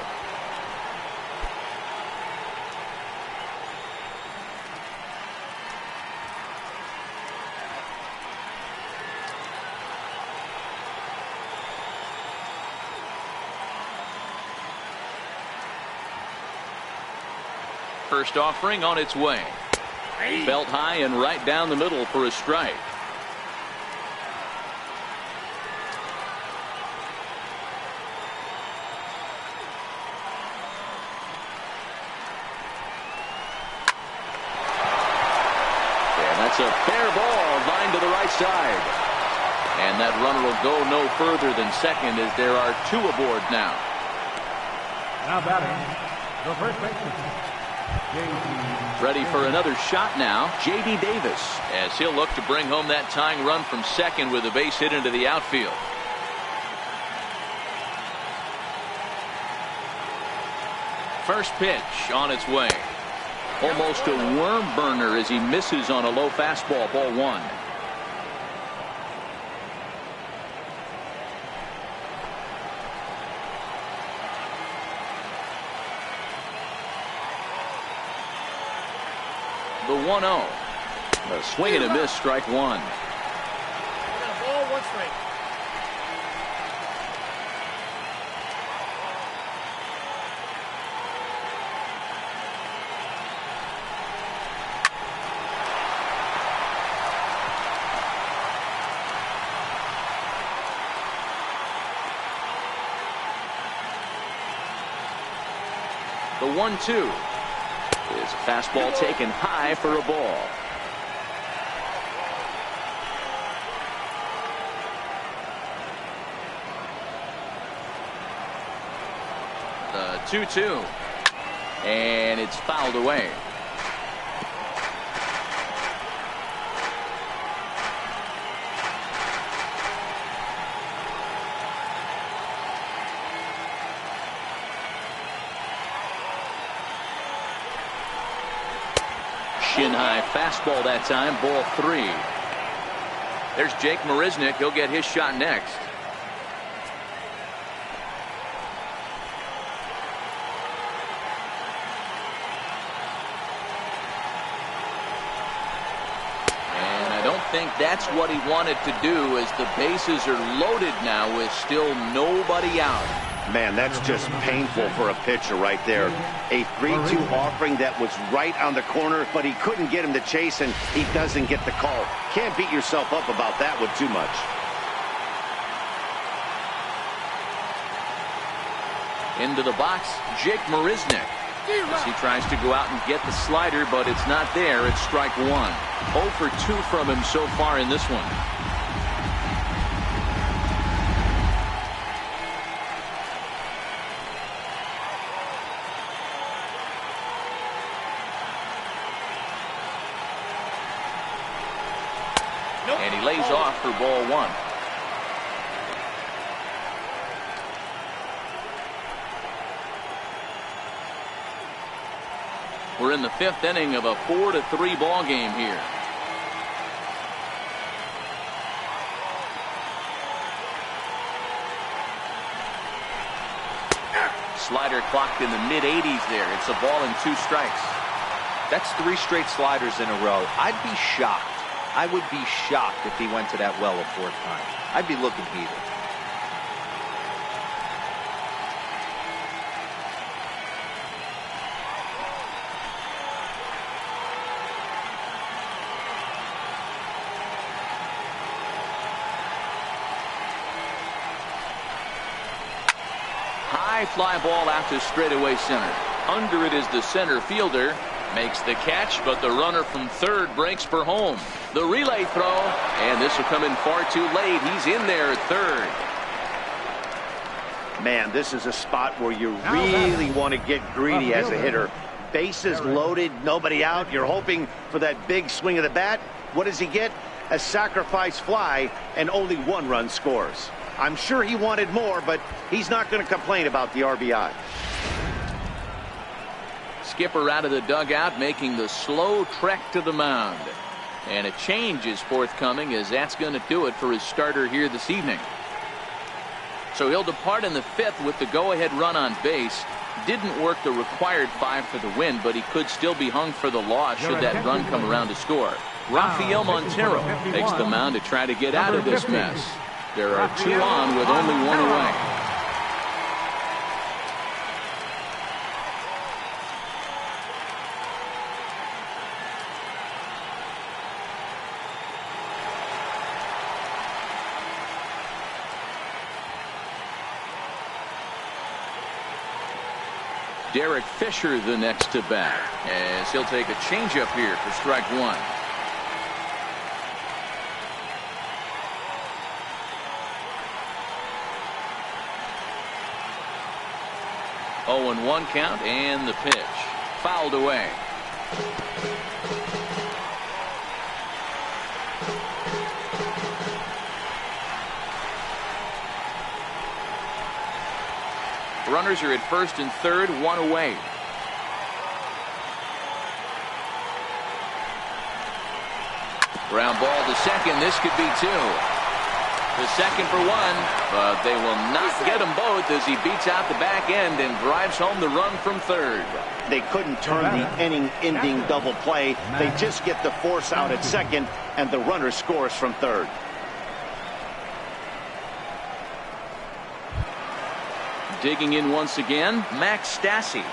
First offering on its way. Belt high and right down the middle for a strike. And that's a fair ball, line to the right side. And that runner will go no further than second as there are two aboard now. Now batting, the first baseman. Ready for another shot now, J.D. Davis, as he'll look to bring home that tying run from second with a base hit into the outfield. First pitch on its way. Almost a worm burner as he misses on a low fastball, ball one. The 1-0. A swing and a miss, strike one. Ball, one strike. The 1-2. Is a fastball taken high for a ball. The 2-2. And it's fouled away. Shin high fastball that time, ball three. There's Jake Marisnick. He'll get his shot next. And I don't think that's what he wanted to do, as the bases are loaded now with still nobody out. Man, that's just painful for a pitcher right there. A 3-2 offering that was right on the corner, but he couldn't get him to chase, and he doesn't get the call. Can't beat yourself up about that one too much. Into the box, Jake Marisnick. As he tries to go out and get the slider, but it's not there. It's strike one. 0 for 2 from him so far in this one. And he lays off for ball one. We're in the fifth inning of a 4-3 ball game here. Slider clocked in the mid-80s there. It's a ball and 2 strikes. That's 3 straight sliders in a row. I'd be shocked. I would be shocked if he went to that well a 4th time. I'd be looking heated. High fly ball out to straightaway center. Under it is the center fielder. Makes the catch, but the runner from third breaks for home. The relay throw, and this will come in far too late. He's in there at third. Man, this is a spot where you really want to get greedy as a hitter. Bases loaded, nobody out. You're hoping for that big swing of the bat. What does he get? A sacrifice fly, and only 1 run scores. I'm sure he wanted more, but he's not going to complain about the RBI. Skipper out of the dugout, making the slow trek to the mound. And a change is forthcoming, as that's going to do it for his starter here this evening. So he'll depart in the 5th with the go-ahead run on base. Didn't work the required 5 for the win, but he could still be hung for the loss should that run come around to score. Rafael Montero takes the mound to try to get out of this mess. There are 2 on with only 1 away. Derek Fisher the next to bat, as he'll take a changeup here for strike 1. Oh, and 1 count, and the pitch fouled away. Runners are at first and third, 1 away. Ground ball to second. This could be 2. The second for 1, but they will not get them both as he beats out the back end and drives home the run from third. They couldn't turn the inning-ending double play. They just get the force out at second, and the runner scores from third. Digging in once again, Max Stassi.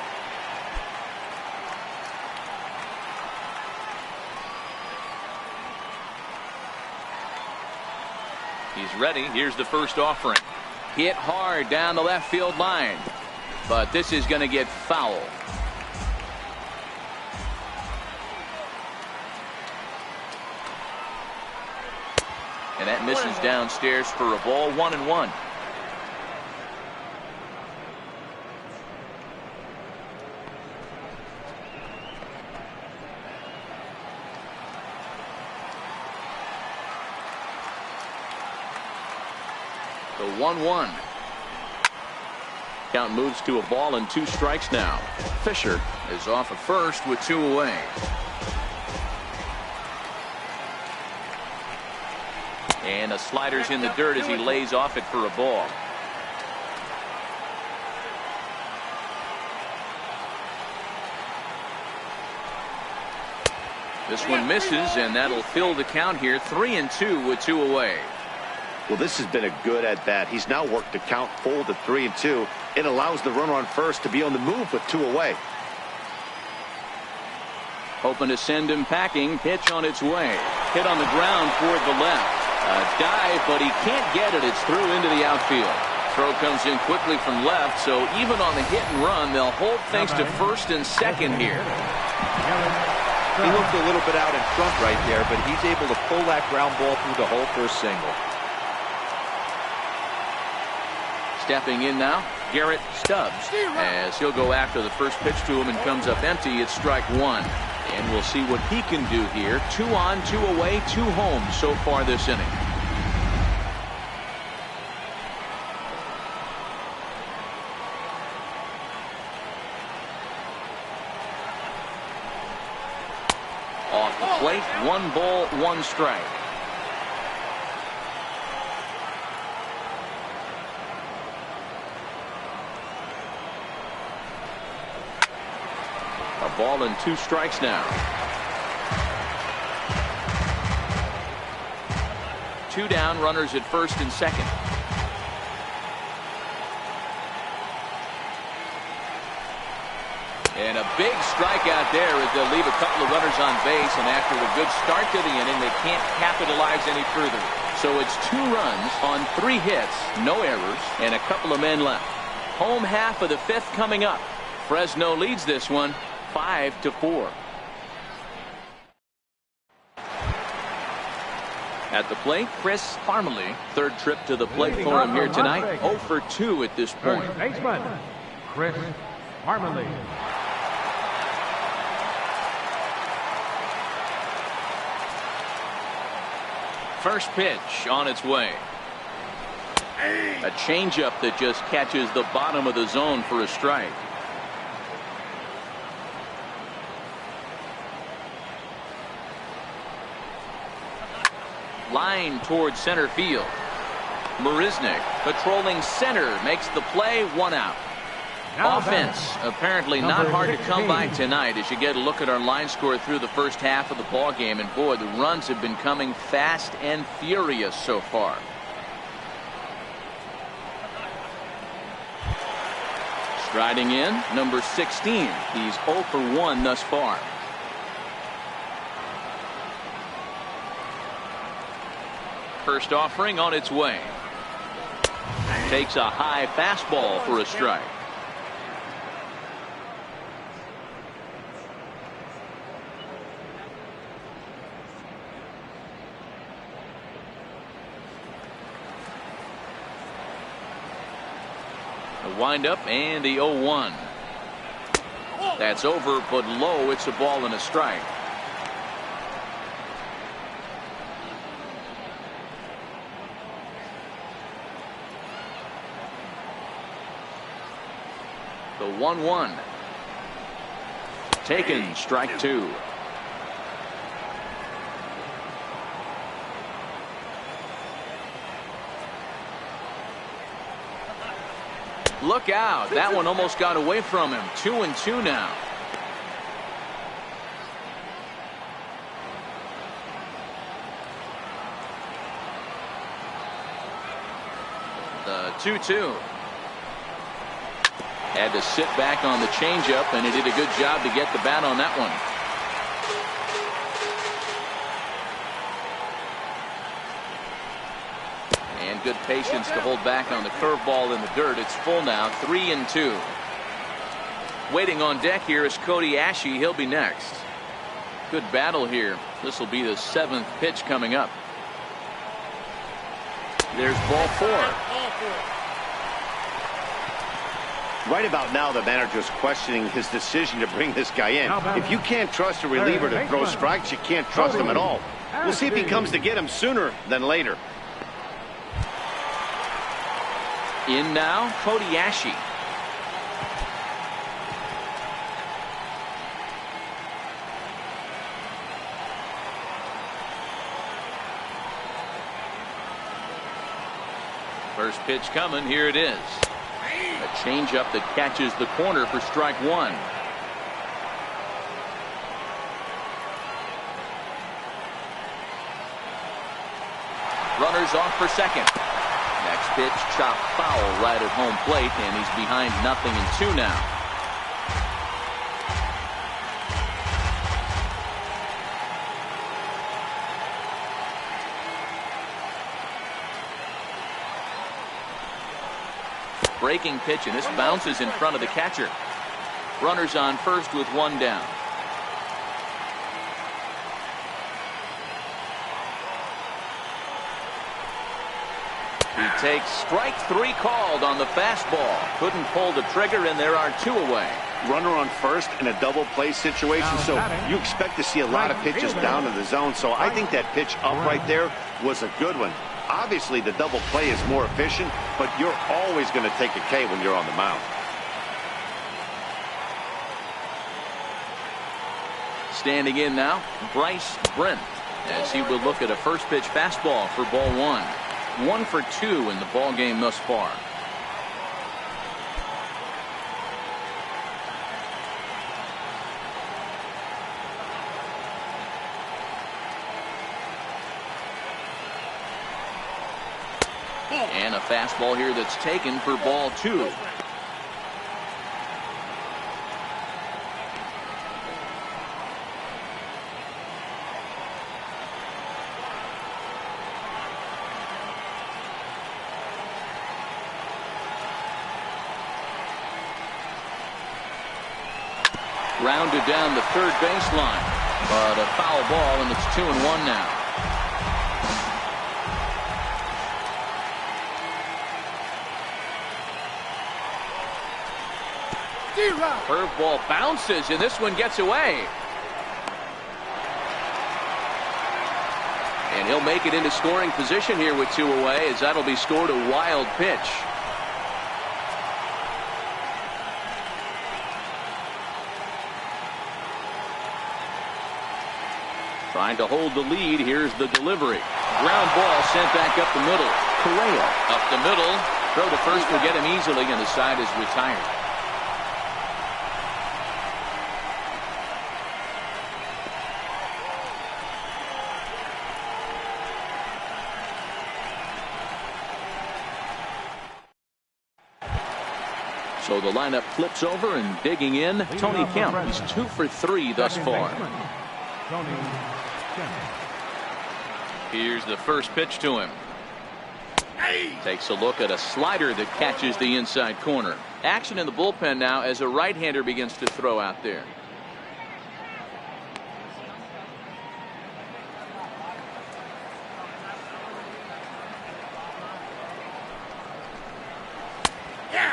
He's ready. Here's the first offering. Hit hard down the left field line, but this is going to get foul. And that misses downstairs for a ball, 1-1. The 1-1. Count moves to a ball and 2 strikes now. Fisher is off at first with 2 away. And a slider's in the dirt as he lays off it for a ball. This one misses, and that'll fill the count here. 3-2 with 2 away. Well, this has been a good at-bat. He's now worked the count full to 3-2. It allows the runner on first to be on the move with 2 away. Hoping to send him packing. Pitch on its way. Hit on the ground toward the left. A dive, but he can't get it. It's through into the outfield. Throw comes in quickly from left, so even on the hit and run, they'll hold things to first and second here. He looked a little bit out in front right there, but he's able to pull that ground ball through the hole for a single. Stepping in now, Garrett Stubbs, as he'll go after the first pitch to him and comes up empty. It's strike 1. And we'll see what he can do here. 2 on, 2 away, 2 home so far this inning. Off the plate, 1 ball, 1 strike. A ball and 2 strikes now. 2 down, runners at first and second. And a big strikeout there as they'll leave a couple of runners on base, and after a good start to the inning, they can't capitalize any further. So it's 2 runs on 3 hits, no errors, and a couple of men left. Home half of the 5th coming up. Fresno leads this one 5-4. At the plate, Chris Farmley. 3rd trip to the plate for him here tonight. 0 for 2 at this point. First baseman, Chris Farmley. First pitch on its way. A changeup that just catches the bottom of the zone for a strike. Line towards center field. Marisnick patrolling center makes the play, 1 out. Offense apparently not hard to come by tonight as you get a look at our line score through the first half of the ball game, and boy, the runs have been coming fast and furious so far. Striding in, number 16. He's 0 for 1 thus far. First offering on its way. Takes a high fastball for a strike. The windup and the 0-1. That's over but low. It's a ball and a strike. The 1-1. Taken, strike 2. Look out. That one almost got away from him. 2-2 now. The 2-2. Had to sit back on the changeup, and he did a good job to get the bat on that one. And good patience to hold back on the curveball in the dirt. It's full now, 3-2. Waiting on deck here is Cody Ashe. He'll be next. Good battle here. This will be the 7th pitch coming up. There's ball 4. Right about now, the manager's questioning his decision to bring this guy in. If you can't trust a reliever to throw strikes, you can't trust him at all. We'll see if he comes to get him sooner than later. In now, Cody Ashe. First pitch coming. Here it is. A changeup that catches the corner for strike 1. Runners off for second. Next pitch, chopped foul right at home plate, and he's behind 0-2 now. Breaking pitch, and this bounces in front of the catcher. Runners on first with 1 down. He takes strike 3 called on the fastball. Couldn't pull the trigger, and there are 2 away. runner on first in a double play situation, so you expect to see a lot of pitches down in the zone. So I think that pitch up right there was a good one. Obviously, the double play is more efficient, but you're always going to take a K when you're on the mound. Standing in now, Bryce Brent, as he will look at a first pitch fastball for ball one. 1 for 2 in the ball game thus far. And a fastball here that's taken for ball 2. Rounded down the third baseline, but a foul ball, and it's 2-1 now. Curveball bounces, and this one gets away. And he'll make it into scoring position here with 2 away, as that'll be scored a wild pitch. Trying to hold the lead. Here's the delivery. Ground ball sent back up the middle. Correa up the middle. Throw to first will get him easily, and the side is retired. So the lineup flips over, and digging in, Tony Kemp. He's 2 for 3 thus far. Here's the first pitch to him. Takes a look at a slider that catches the inside corner. Action in the bullpen now as a right-hander begins to throw out there.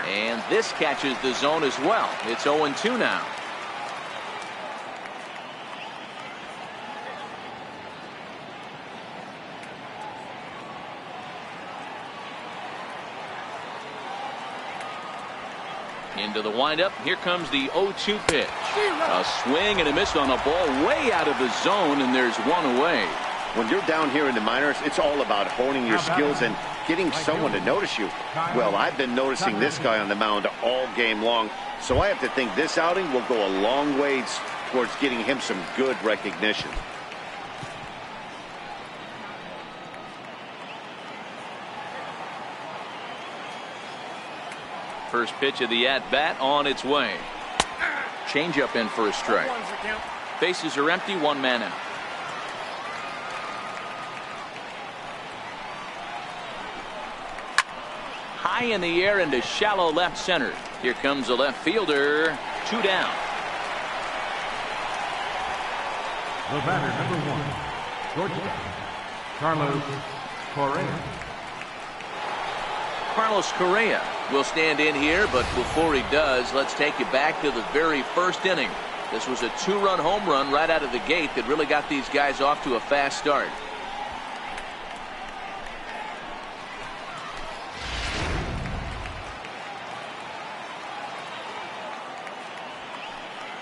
And this catches the zone as well. It's 0-2 now. Into the windup. Here comes the 0-2 pitch. A swing and a miss on a ball way out of the zone, and there's 1 away. When you're down here in the minors, it's all about honing your skills and getting someone to notice you. Well, I've been noticing this guy on the mound all game long, so I have to think this outing will go a long ways towards getting him some good recognition. First pitch of the at-bat on its way. Changeup in for a strike. Bases are empty, 1 man out. High in the air into shallow left center. Here comes the left fielder. 2 down. The batter, number 1, shortstop, Carlos Correa. Carlos Correa will stand in here, but before he does, let's take you back to the very first inning. This was a 2-run home run right out of the gate that really got these guys off to a fast start.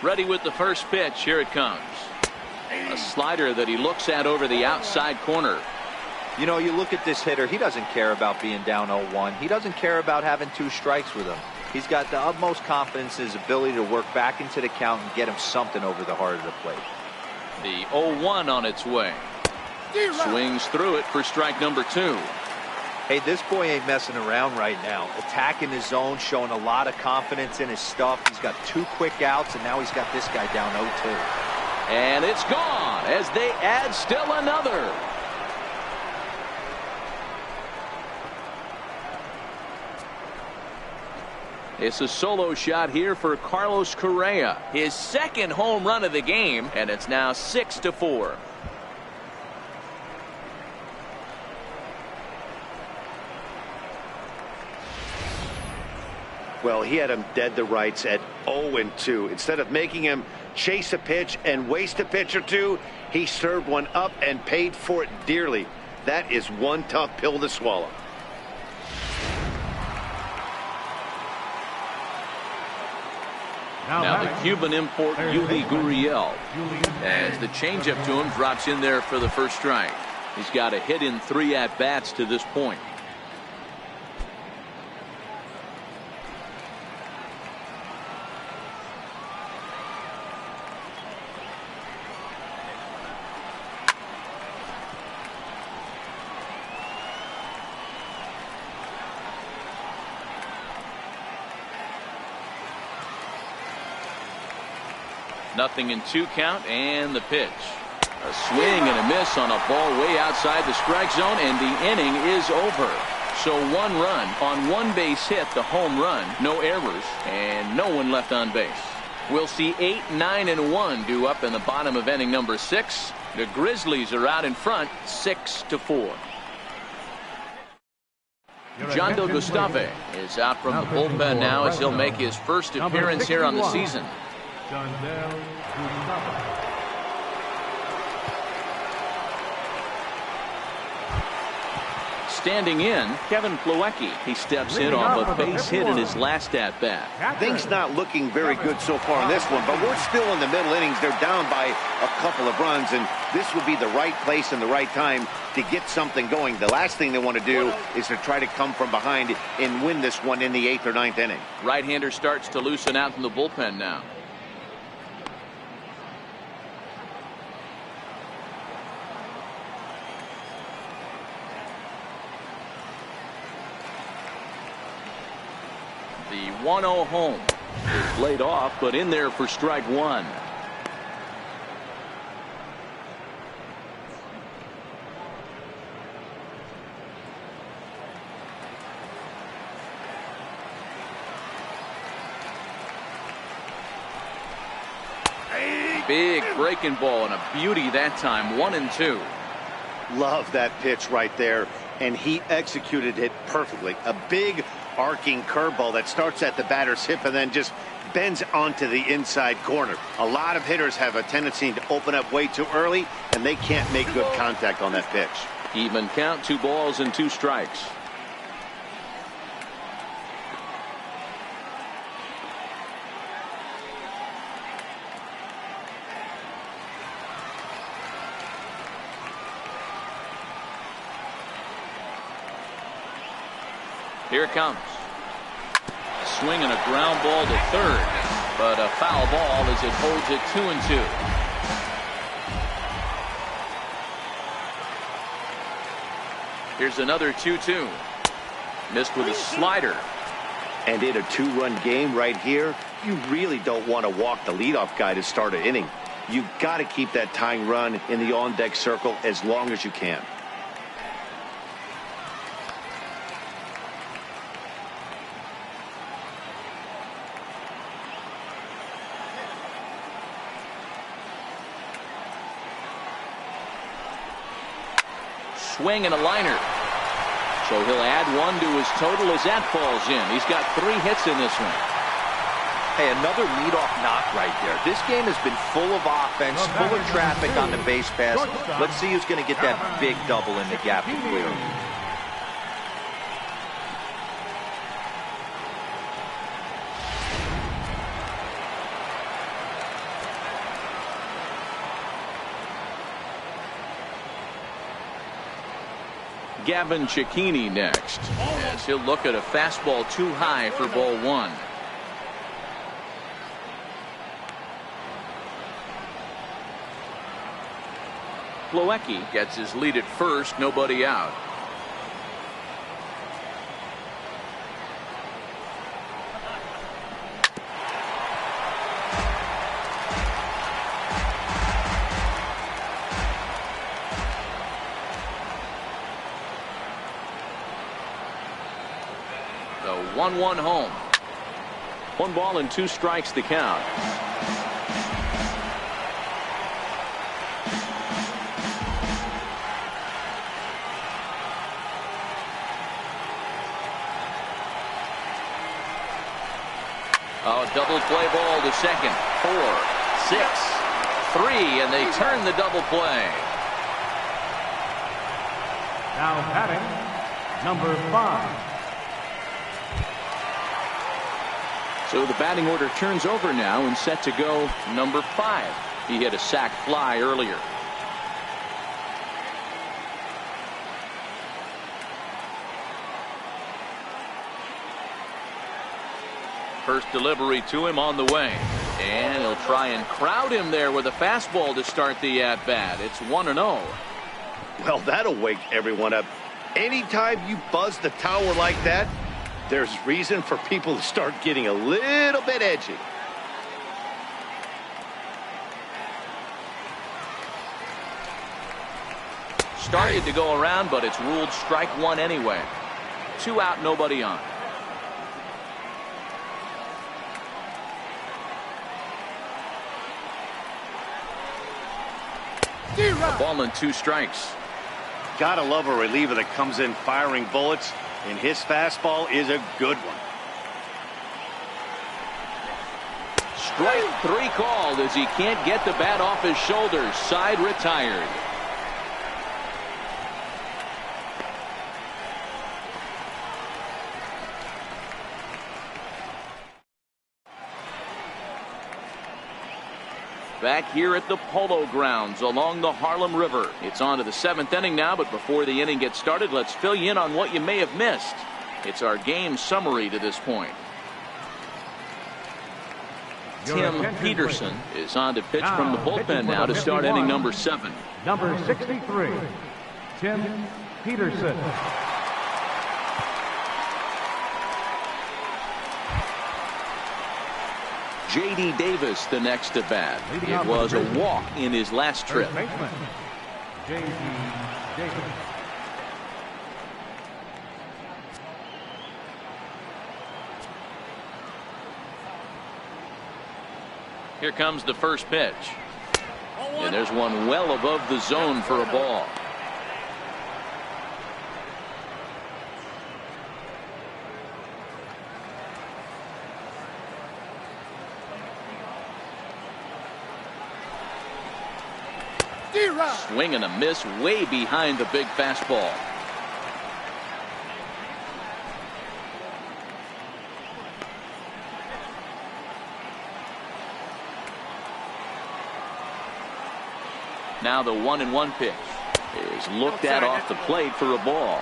Ready with the first pitch. Here it comes. A slider that he looks at over the outside corner. You know, you look at this hitter, he doesn't care about being down 0-1. He doesn't care about having 2 strikes with him. He's got the utmost confidence in his ability to work back into the count and get him something over the heart of the plate. The 0-1 on its way. Swings through it for strike number 2. Hey, this boy ain't messing around right now. Attacking his zone, showing a lot of confidence in his stuff. He's got 2 quick outs, and now he's got this guy down 0-2. And it's gone as they add still another. It's a solo shot here for Carlos Correa. His second home run of the game, and it's now 6-4. Well, he had him dead to rights at 0-2. Instead of making him chase a pitch and waste a pitch or two, he served one up and paid for it dearly. That is one tough pill to swallow. Now the Cuban import, Yuli Gurriel, as the changeup to him drops in there for the first strike. He's got a hit in 3 at-bats to this point. Nothing in 2 count, and the pitch. A swing and a miss on a ball way outside the strike zone, and the inning is over. So 1 run on 1 base hit, the home run, no errors, and no one left on base. We'll see 8, 9, and 1 due up in the bottom of inning number 6. The Grizzlies are out in front, 6-4. Jondo Gustave is out from the bullpen now as he'll make his first appearance here on the season. Standing in, Kevin Plawecki. He steps in off a base hit in his last at-bat. Things not looking very good so far in this one, but we're still in the middle innings. They're down by a couple of runs, and this would be the right place and the right time to get something going. The last thing they want to do is to try to come from behind and win this one in the 8th or 9th inning. Right-hander starts to loosen out in the bullpen now. The 1-0 home is laid off, but in there for strike 1. Big breaking ball and a beauty that time, 1-2. Love that pitch right there, and he executed it perfectly. A big arcing curveball that starts at the batter's hip and then just bends onto the inside corner. A lot of hitters have a tendency to open up way too early, and they can't make good contact on that pitch. Even count, 2 balls and 2 strikes. Here it comes. Swing and a ground ball to third, but a foul ball as it holds it 2-2. Here's another 2-2. Missed with a slider. And in a 2-run game right here, you really don't want to walk the leadoff guy to start an inning. You've got to keep that tying run in the on-deck circle as long as you can. Swing and a liner. So he'll add 1 to his total as that falls in. He's got 3 hits in this one. Hey, another leadoff knock right there. This game has been full of offense, full of traffic on the base pass. Let's see who's going to get that big double in the gap to clear. Gavin Cecchini next, as he'll look at a fastball too high for ball 1. Plawecki gets his lead at first, nobody out. The 1-1 home. 1 ball and 2 strikes to count. Oh, double play ball to second. 4, 6, 3, and they turn the double play. Now batting, number 5. So the batting order turns over now and set to go number 5. He hit a sac fly earlier. First delivery to him on the way. And he'll try and crowd him there with a fastball to start the at-bat. It's 1-0. Well, that'll wake everyone up. Anytime you buzz the tower like that, there's reason for people to start getting a little bit edgy. Started to go around, but it's ruled strike 1 anyway. 2 out, nobody on. A ball and 2 strikes. Gotta love a reliever that comes in firing bullets, and his fastball is a good one. Strike 3 called as he can't get the bat off his shoulders. Side retired. Back here at the Polo Grounds along the Harlem River. It's on to the 7th inning now, but before the inning gets started, let's fill you in on what you may have missed. It's our game summary to this point. Tim Peterson is on to pitch from the bullpen now to start inning number 7. Number 63, Tim Peterson. J.D. Davis the next at bat. It was a walk in his last trip. J.D. Davis. Here comes the first pitch. And there's one well above the zone for a ball. Swing and a miss way behind the big fastball. Now the 1-1 pitch is looked at off the plate for a ball.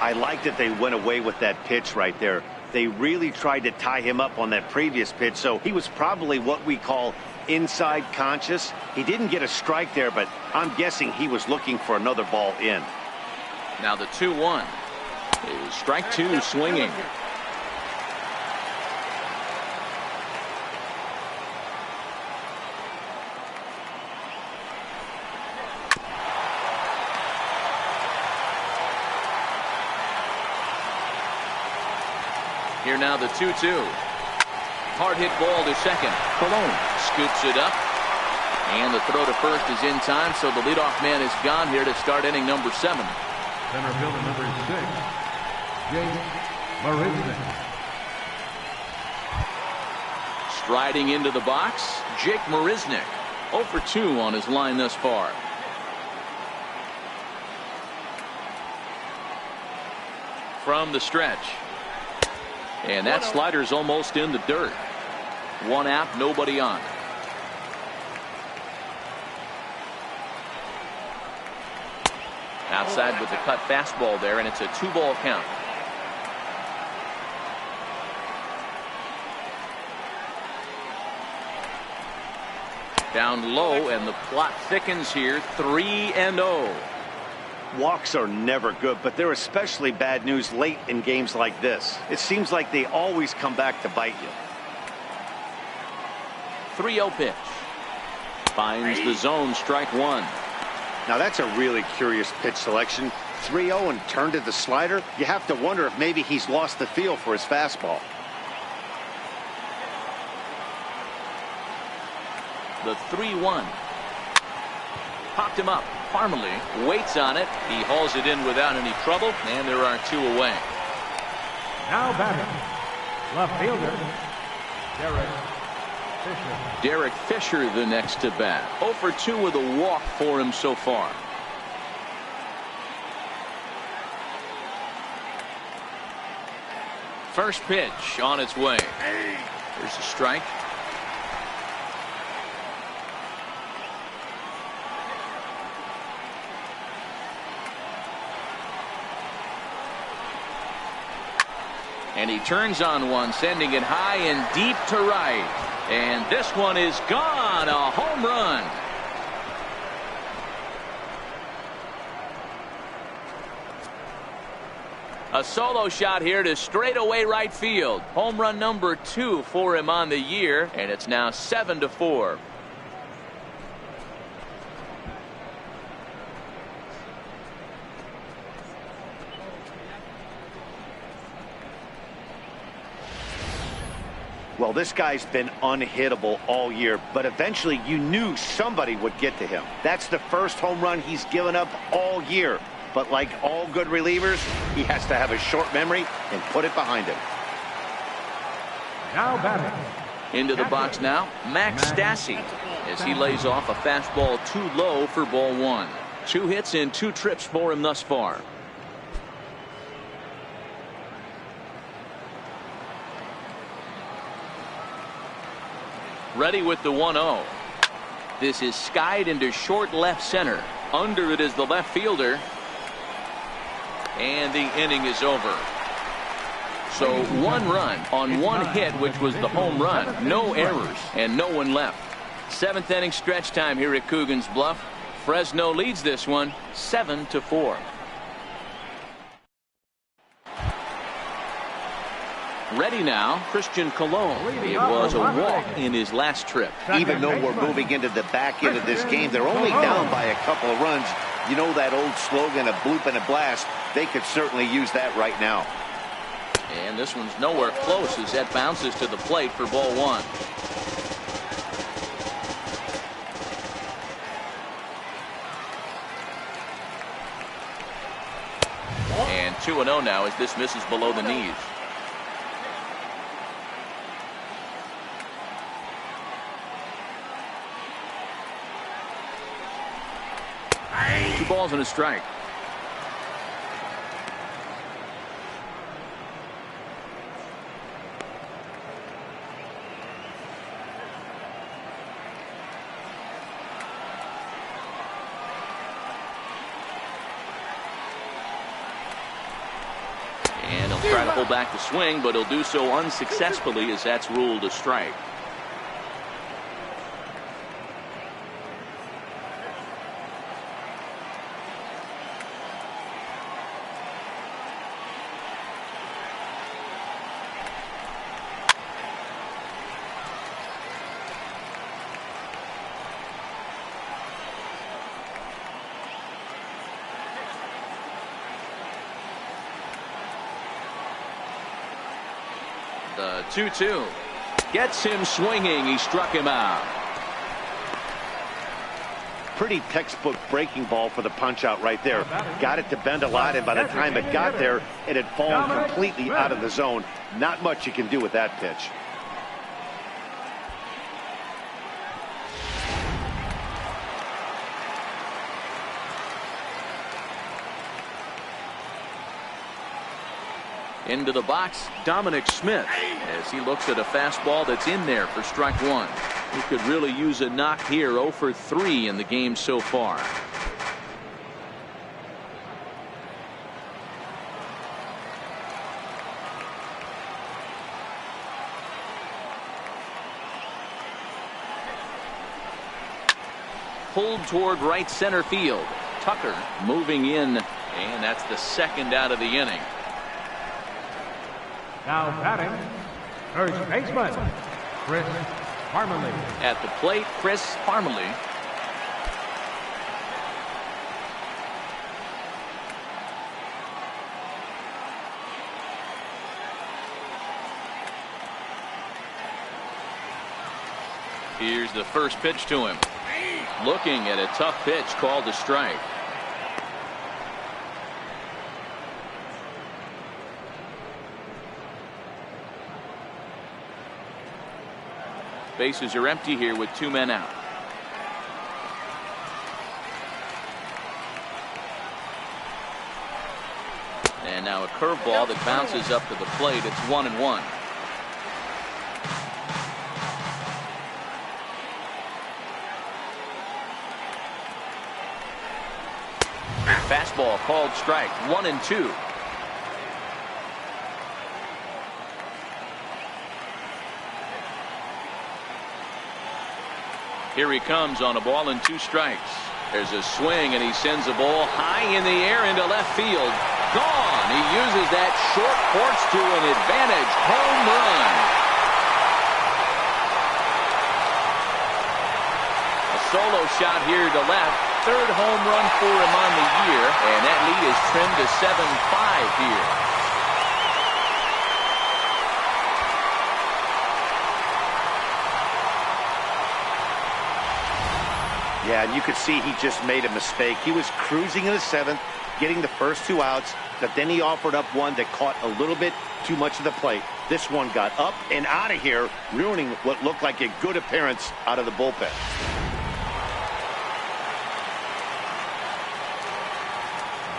I like that they went away with that pitch right there. They really tried to tie him up on that previous pitch, so he was probably what we call inside conscious. He didn't get a strike there, but I'm guessing he was looking for another ball in. Now the 2-1 is strike 2 swinging. Here now the 2-2. Hard hit ball to second. Colon scoops it up. And the throw to first is in time, so the leadoff man is gone here to start inning number 7. Center fielder number 6, Jake Marisnik. Striding into the box, Jake Marisnik. 0 for 2 on his line thus far. From the stretch. And that slider's almost in the dirt. 1 out, nobody on. Outside with the cut fastball there, and it's a 2-ball count. Down low, and the plot thickens here. 3-0. Walks are never good, but they're especially bad news late in games like this. It seems like they always come back to bite you. 3-0 pitch. Finds the zone, strike 1. Now that's a really curious pitch selection. 3-0 and turned to the slider. You have to wonder if maybe he's lost the feel for his fastball. The 3-1. Popped him up. Parmalee waits on it. He hauls it in without any trouble, and there are 2 away. Now batting, left fielder Derek Fisher the next to bat. 0 for 2 with a walk for him so far. First pitch on its way. There's a strike. And he turns on one, sending it high and deep to right. And this one is gone. A home run. A solo shot here to straightaway right field. Home run number 2 for him on the year, and it's now 7-4. Well, this guy's been unhittable all year, but eventually you knew somebody would get to him. That's the first home run he's given up all year. But like all good relievers, he has to have a short memory and put it behind him. Now batting. Into the box now, Max Stassi, as he lays off a fastball too low for ball 1. 2 hits in 2 trips for him thus far. Ready with the 1-0. This is skied into short left center. Under it is the left fielder. And the inning is over. So 1 run on 1 hit, which was the home run. No errors and no one left. 7th inning stretch time here at Coogan's Bluff. Fresno leads this one 7-4. Ready now, Christian Colon. It was a walk in his last trip. Even though we're moving into the back end of this game, they're only down by a couple of runs. You know that old slogan, a bloop and a blast. They could certainly use that right now. And this one's nowhere close as that bounces to the plate for ball 1. And 2-0 now as this misses below the knees. Two balls and a strike. And he'll try to pull back the swing, but he'll do so unsuccessfully as that's ruled a strike. The 2-2 gets him swinging. He struck him out. Pretty textbook breaking ball for the punch out right there. Got it to bend a lot, and by the time it got there, it had fallen completely out of the zone. Not much you can do with that pitch. Into the box, Dominic Smith, as he looks at a fastball that's in there for strike 1. He could really use a knock here. 0 for 3 in the game so far. Pulled toward right center field. Tucker moving in, and that's the 2nd out of the inning. Now batting, first baseman, Chris Parmalee. At the plate, Chris Parmalee. Here's the first pitch to him. Looking at a tough pitch called a strike. Bases are empty here with 2 men out. And now a curveball that bounces up to the plate. It's 1-1. Fastball called strike. 1-2. Here he comes on a ball and 2 strikes. There's a swing, and he sends a ball high in the air into left field. Gone. He uses that short porch to an advantage. Home run. A solo shot here to left. 3rd home run for him on the year, and that lead is trimmed to 7-5 here. Yeah, and you could see he just made a mistake. He was cruising in the 7th, getting the first 2 outs, but then he offered up one that caught a little bit too much of the plate. This one got up and out of here, ruining what looked like a good appearance out of the bullpen.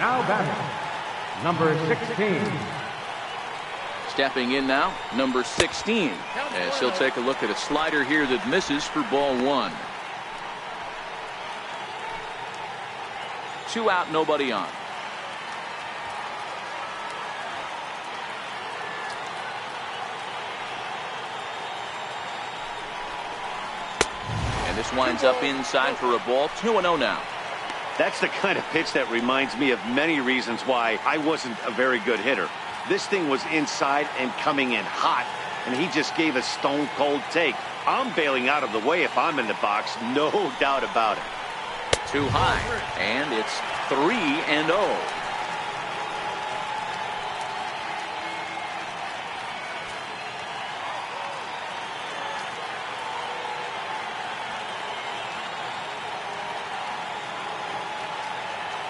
Now batting, number 16. Stepping in now, number 16. As he'll take a look at a slider here that misses for ball 1. 2 out, nobody on. And this winds up inside for a ball. 2-0 now. That's the kind of pitch that reminds me of many reasons why I wasn't a very good hitter. This thing was inside and coming in hot, and he just gave a stone-cold take. I'm bailing out of the way if I'm in the box, no doubt about it. Too high, and it's 3-0.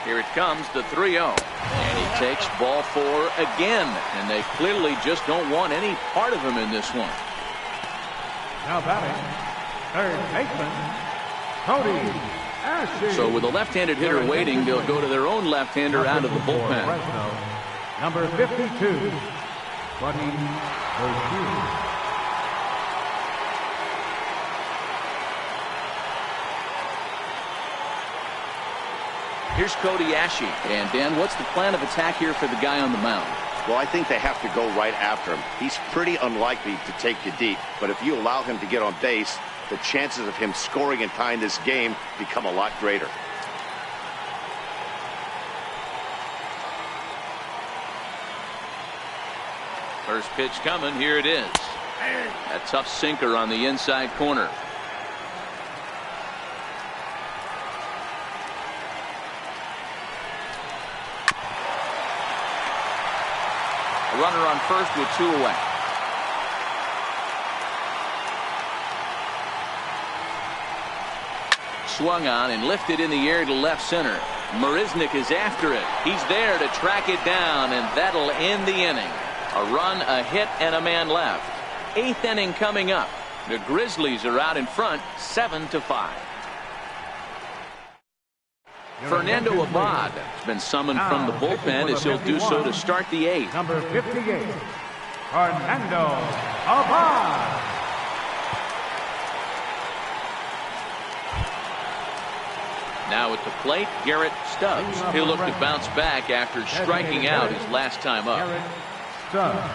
Here it comes, the 3-0. And he takes ball 4 again. And they clearly just don't want any part of him in this one. Now batting, 3rd baseman, Cody Ashley. So with a left-handed hitter waiting, they'll go to their own left-hander out of the bullpen. Number 52, Buddy Boshier. Here's Cody Ashley. And Dan, what's the plan of attack here for the guy on the mound? Well, I think they have to go right after him. He's pretty unlikely to take you deep, but if you allow him to get on base, the chances of him scoring and tying this game become a lot greater. First pitch coming. Here it is. A tough sinker on the inside corner. A runner on first with 2 away. Swung on and lifted in the air to left center. Marisnik is after it. He's there to track it down, and that'll end the inning. A run, a hit, and a man left. 8th inning coming up. The Grizzlies are out in front, 7-5. Fernando Abad has been summoned from the bullpen as he'll do so to start the 8th. Number 58, Fernando Abad. Now at the plate, Garrett Stubbs. He'll look to bounce back after striking out his last time up. Garrett Stubbs.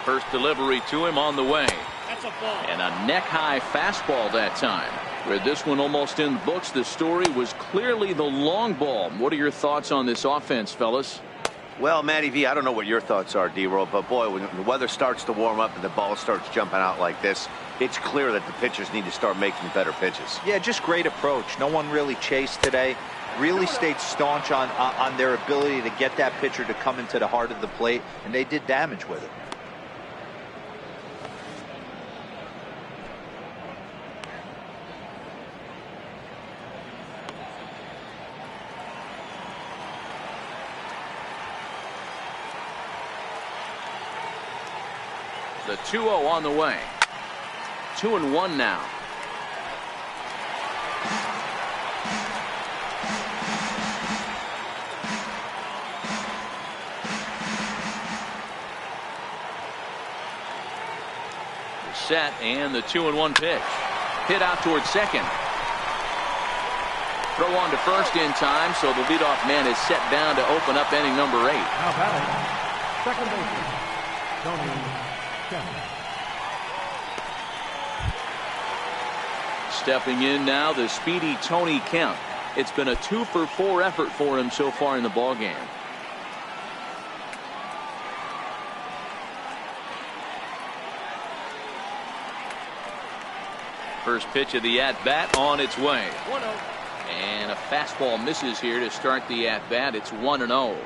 First delivery to him on the way. That's a ball. And a neck-high fastball that time. With this one almost in the books, the story was clearly the long ball. What are your thoughts on this offense, fellas? Well, Matty V, I don't know what your thoughts are, D-Roll, but boy, when the weather starts to warm up and the ball starts jumping out like this, it's clear that the pitchers need to start making better pitches. Yeah, just great approach. No one really chased today. Really stayed staunch on their ability to get that pitcher to come into the heart of the plate, and they did damage with it. The 2-0 on the way. 2-1 now. Set and the 2-1 pitch. Hit out towards second. Throw on to first in time, so the leadoff man is set down to open up inning number 8. Now batting, second baseman, Tony Kemp. Stepping in now, the speedy Tony Kemp. It's been a 2-for-4 effort for him so far in the ballgame. First pitch of the at-bat on its way. 1-0. And a fastball misses here to start the at-bat. It's 1-0.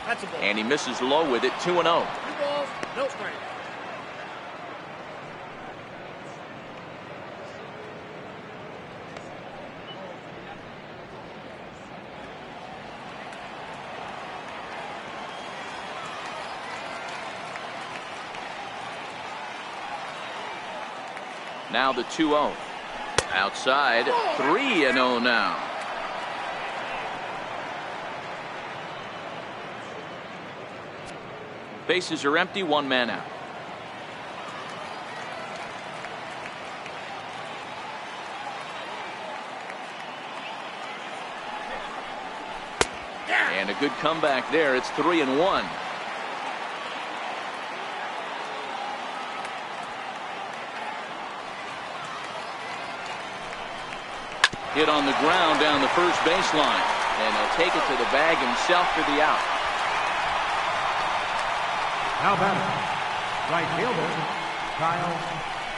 That's a ball. And he misses low with it. 2-0. 2 balls, no strikes. Now the 2-0. Outside. 3-0 now. Bases are empty. 1 man out. And a good comeback there. It's 3-1. Hit on the ground down the first baseline, and he'll take it to the bag himself for the out. Now batting, right fielder, Kyle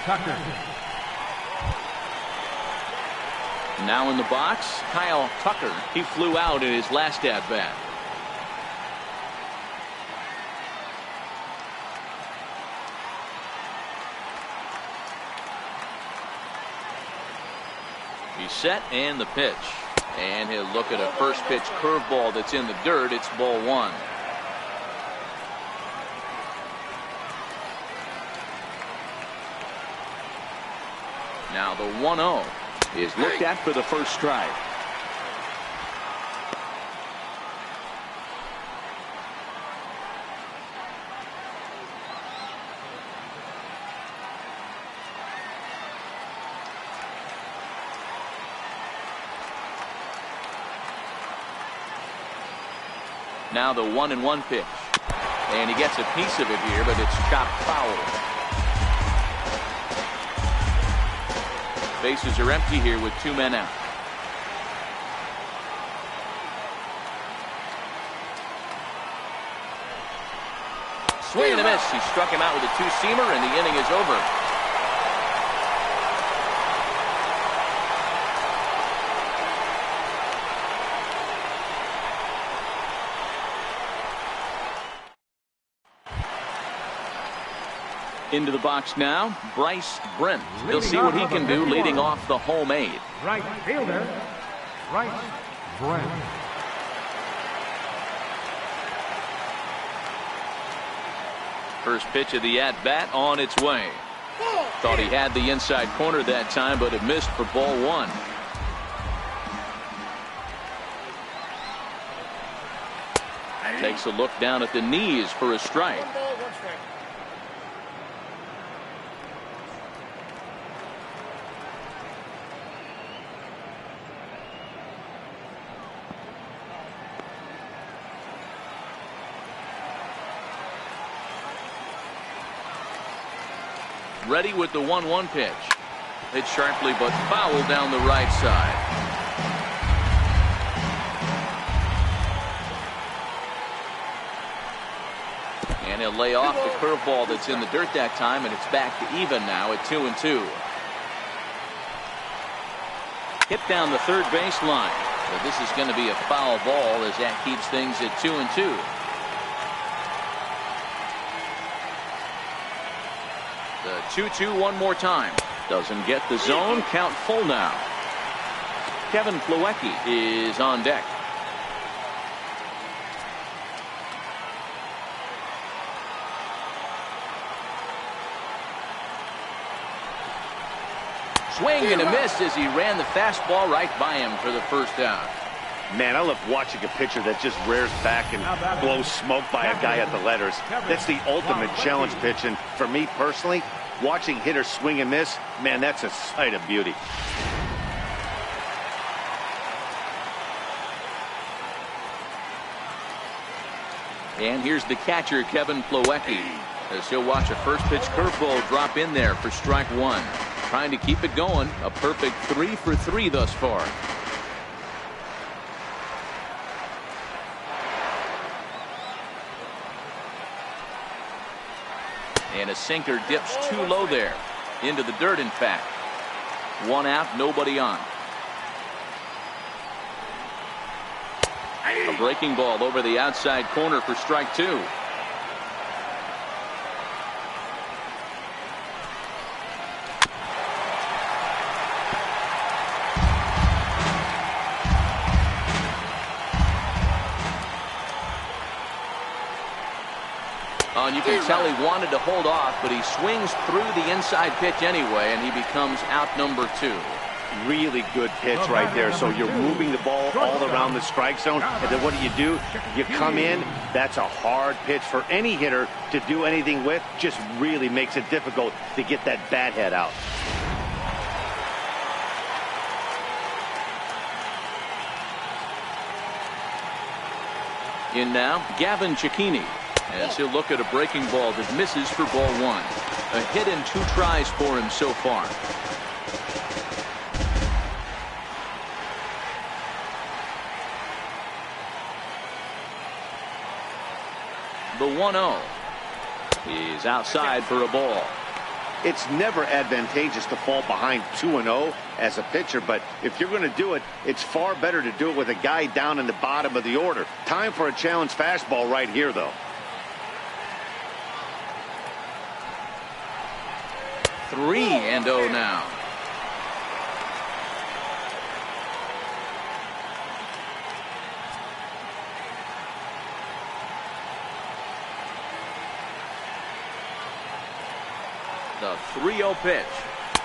Tucker. Now in the box, Kyle Tucker. He flew out in his last at bat. He's set and the pitch. And he'll look at a first pitch curveball that's in the dirt. It's ball 1. Now the 1-0 is looked at for the first strike. Now the 1-1 pitch. And he gets a piece of it here, but it's chopped foul. Bases are empty here with 2 men out. Swing and a miss. He struck him out with a 2-seamer, and the inning is over. Into the box now, Bryce Brent. He'll see what he can do leading off the home 8. Right fielder, Bryce Brent. First pitch of the at-bat on its way. Thought he had the inside corner that time, but it missed for ball 1. Takes a look down at the knees for a strike. 1 ball, 1 strike. Ready with the 1-1 pitch. Hit sharply but foul down the right side. And he'll lay off the curveball that's in the dirt that time, and it's back to even now at 2-2. Hit down the third baseline. But this is going to be a foul ball as that keeps things at 2-2. The 2-2 one more time. Doesn't get the zone. Count full now. Kevin Plawecki is on deck. Swing and a miss as he ran the fastball right by him for the first down. Man, I love watching a pitcher that just rears back and blows smoke by a guy at the letters. That's the ultimate challenge pitch. And for me personally, watching hitters swing and miss, man, that's a sight of beauty. And here's the catcher, Kevin Plawecki, as he'll watch a first pitch curveball drop in there for strike one. Trying to keep it going. A perfect 3 for 3 thus far. And a sinker dips too low there. Into the dirt, in fact. One out, nobody on. A breaking ball over the outside corner for strike two. And you can tell he wanted to hold off, but he swings through the inside pitch anyway, and he becomes out number 2. Really good pitch right there. So you're moving the ball all around the strike zone, and then what do? You come in. That's a hard pitch for any hitter to do anything with. Just really makes it difficult to get that bat head out. In now, Gavin Cecchini, as he'll look at a breaking ball that misses for ball one. A hit in 2 tries for him so far. The 1-0 is outside for a ball. It's never advantageous to fall behind 2-0 as a pitcher, but if you're going to do it, it's far better to do it with a guy down in the bottom of the order. Time for a challenge fastball right here, though. 3-0 now. The 3-0 pitch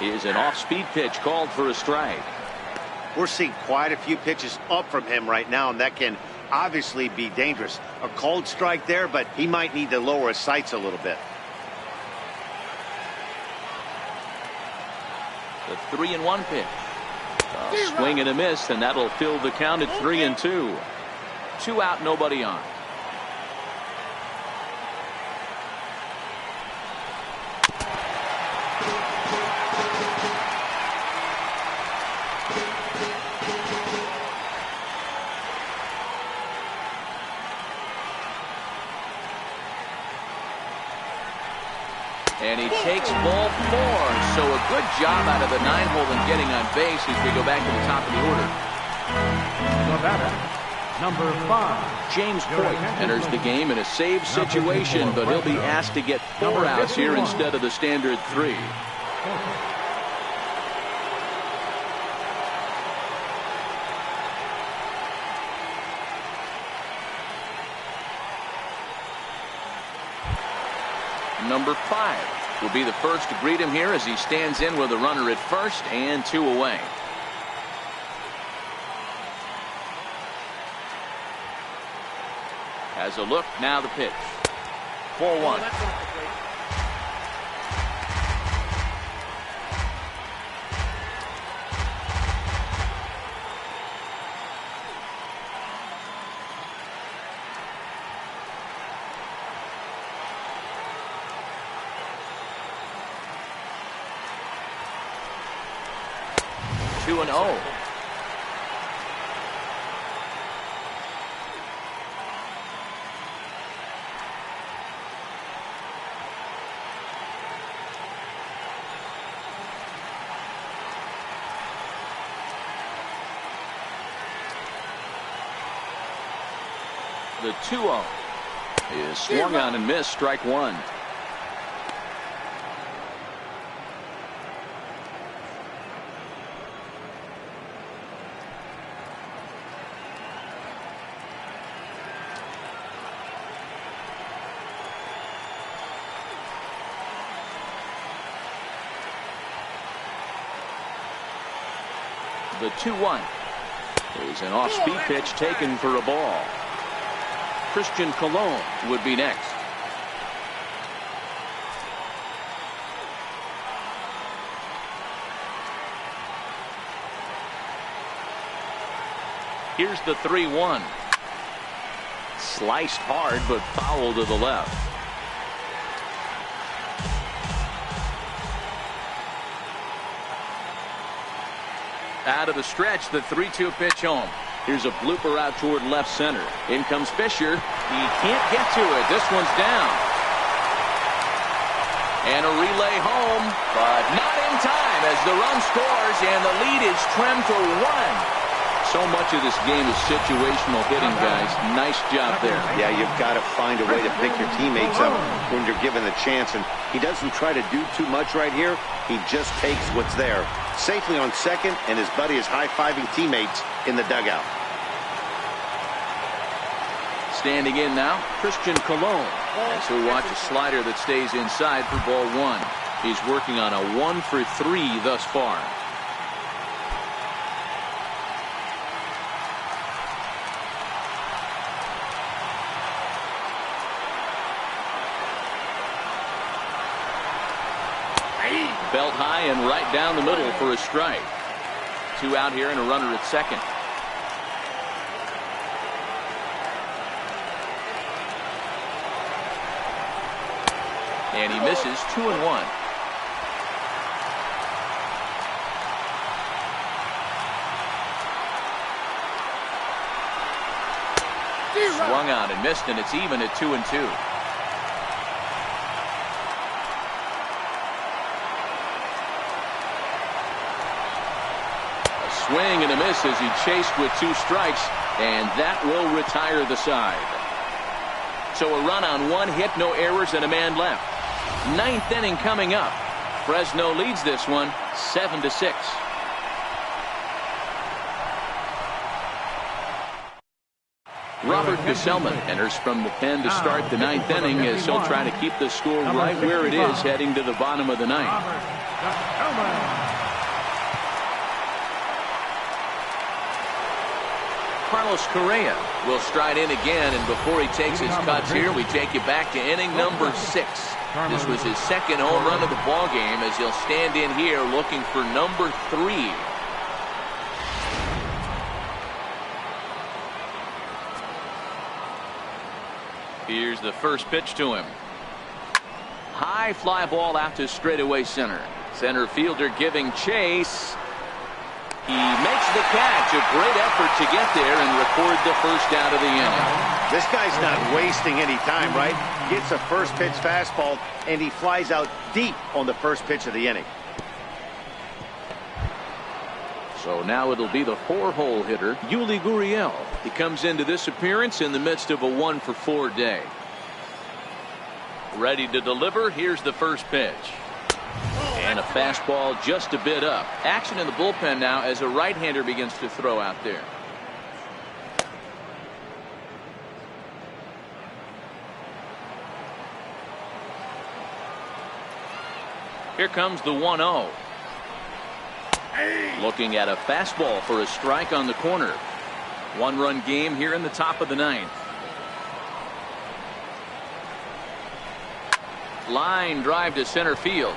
is an off-speed pitch called for a strike. We're seeing quite a few pitches up from him right now, and that can obviously be dangerous. A cold strike there, but he might need to lower his sights a little bit. The 3-1 pitch. A swing and a miss, and that'll fill the count at 3-2. 2 out, nobody on. And he takes ball 4. So a good job out of the 9-hole and getting on base as we go back to the top of the order. The batter, number 5. James Coit enters the game in a save situation, but he'll be asked to get 4 outs here instead of the standard 3. Number 5 will be the first to greet him here as he stands in with a runner at first and 2 away. Has a look, now the pitch. 4-1. 2-0. The 2-0 is swung on and missed, strike 1. The 2-1 is an off-speed pitch taken for a ball. Christian Colon would be next. Here's the 3-1. Sliced hard, but foul to the left. Out of the stretch, the 3-2 pitch home. Here's a blooper out toward left center. In comes Fisher. He can't get to it. This one's down. And a relay home, but not in time as the run scores and the lead is trimmed to 1. So much of this game is situational hitting, guys. Nice job there. Yeah, you've got to find a way to pick your teammates up when you're given the chance. And he doesn't try to do too much right here. He just takes what's there. Safely on second, and his buddy is high-fiving teammates in the dugout. Standing in now, Christian Colon. As he'll watch a slider that stays inside for ball 1. He's working on a 1-for-3 thus far. Belt high and right down the middle for a strike. 2 out here and a runner at second. And he misses 2-1. Swung out and missed, and it's even at 2-2. Swing and a miss as he chased with 2 strikes, and that will retire the side. So a run on 1 hit, no errors, and a man left. 9th inning coming up. Fresno leads this one 7-6. Robert Gesellman enters from the pen to start the 9th inning as he'll try to keep the score right where it is heading to the bottom of the 9th. Carlos Correa will stride in again, and before he takes his cuts here, we take you back to inning number 6. This was his second home run of the ball game as he'll stand in here looking for number 3. Here's the first pitch to him. High fly ball out to straightaway center. Center fielder giving chase. He makes the catch. A great effort to get there and record the first out of the inning. This guy's not wasting any time, right? Gets a first pitch fastball, and he flies out deep on the first pitch of the inning. So now it'll be the 4-hole hitter, Yuli Gurriel. He comes into this appearance in the midst of a 1-for-4 day. Ready to deliver. Here's the first pitch. And a fastball just a bit up. Action in the bullpen now as a right-hander begins to throw out there. Here comes the 1-0. Looking at a fastball for a strike on the corner. 1-run game here in the top of the 9th. Line drive to center field.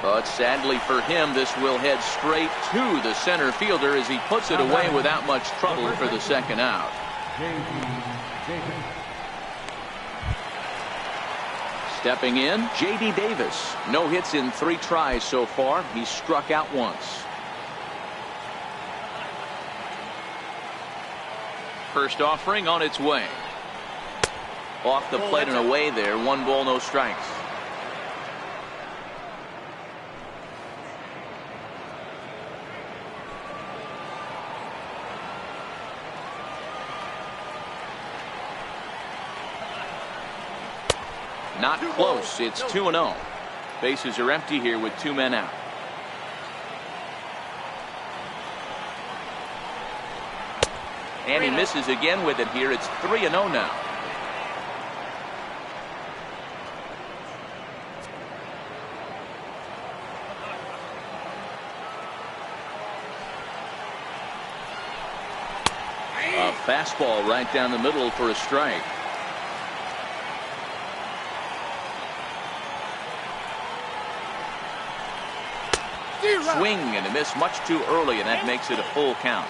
But sadly for him, this will head straight to the center fielder as he puts it away without much trouble for the second out. Stepping in, J.D. Davis. No hits in 3 tries so far. He's struck out once. First offering on its way. Off the plate and away there. 1 ball, no strikes. Not close. It's 2-0. Bases are empty here with 2 men out. And he misses again with it here. It's 3-0 now. Fastball right down the middle for a strike. Swing and a miss much too early, and that makes it a full count.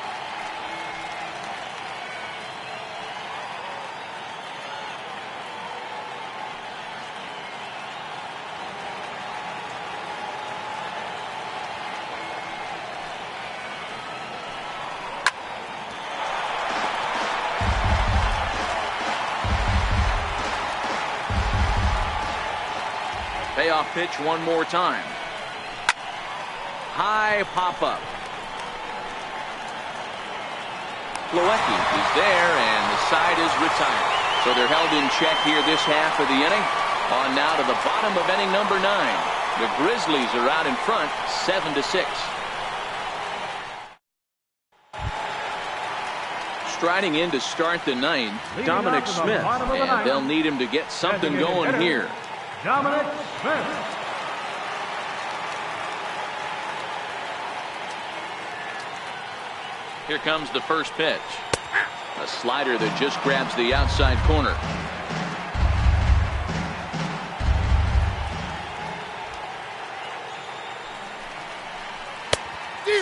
Payoff pitch one more time. High pop-up. Plawecki is there, and the side is retired. So they're held in check here this half of the inning. On now to the bottom of inning number 9. The Grizzlies are out in front, 7-6. Striding in to start the 9th, Dominic Smith, and they'll need him to get something going here. Dominic Smith. Here comes the first pitch. A slider that just grabs the outside corner.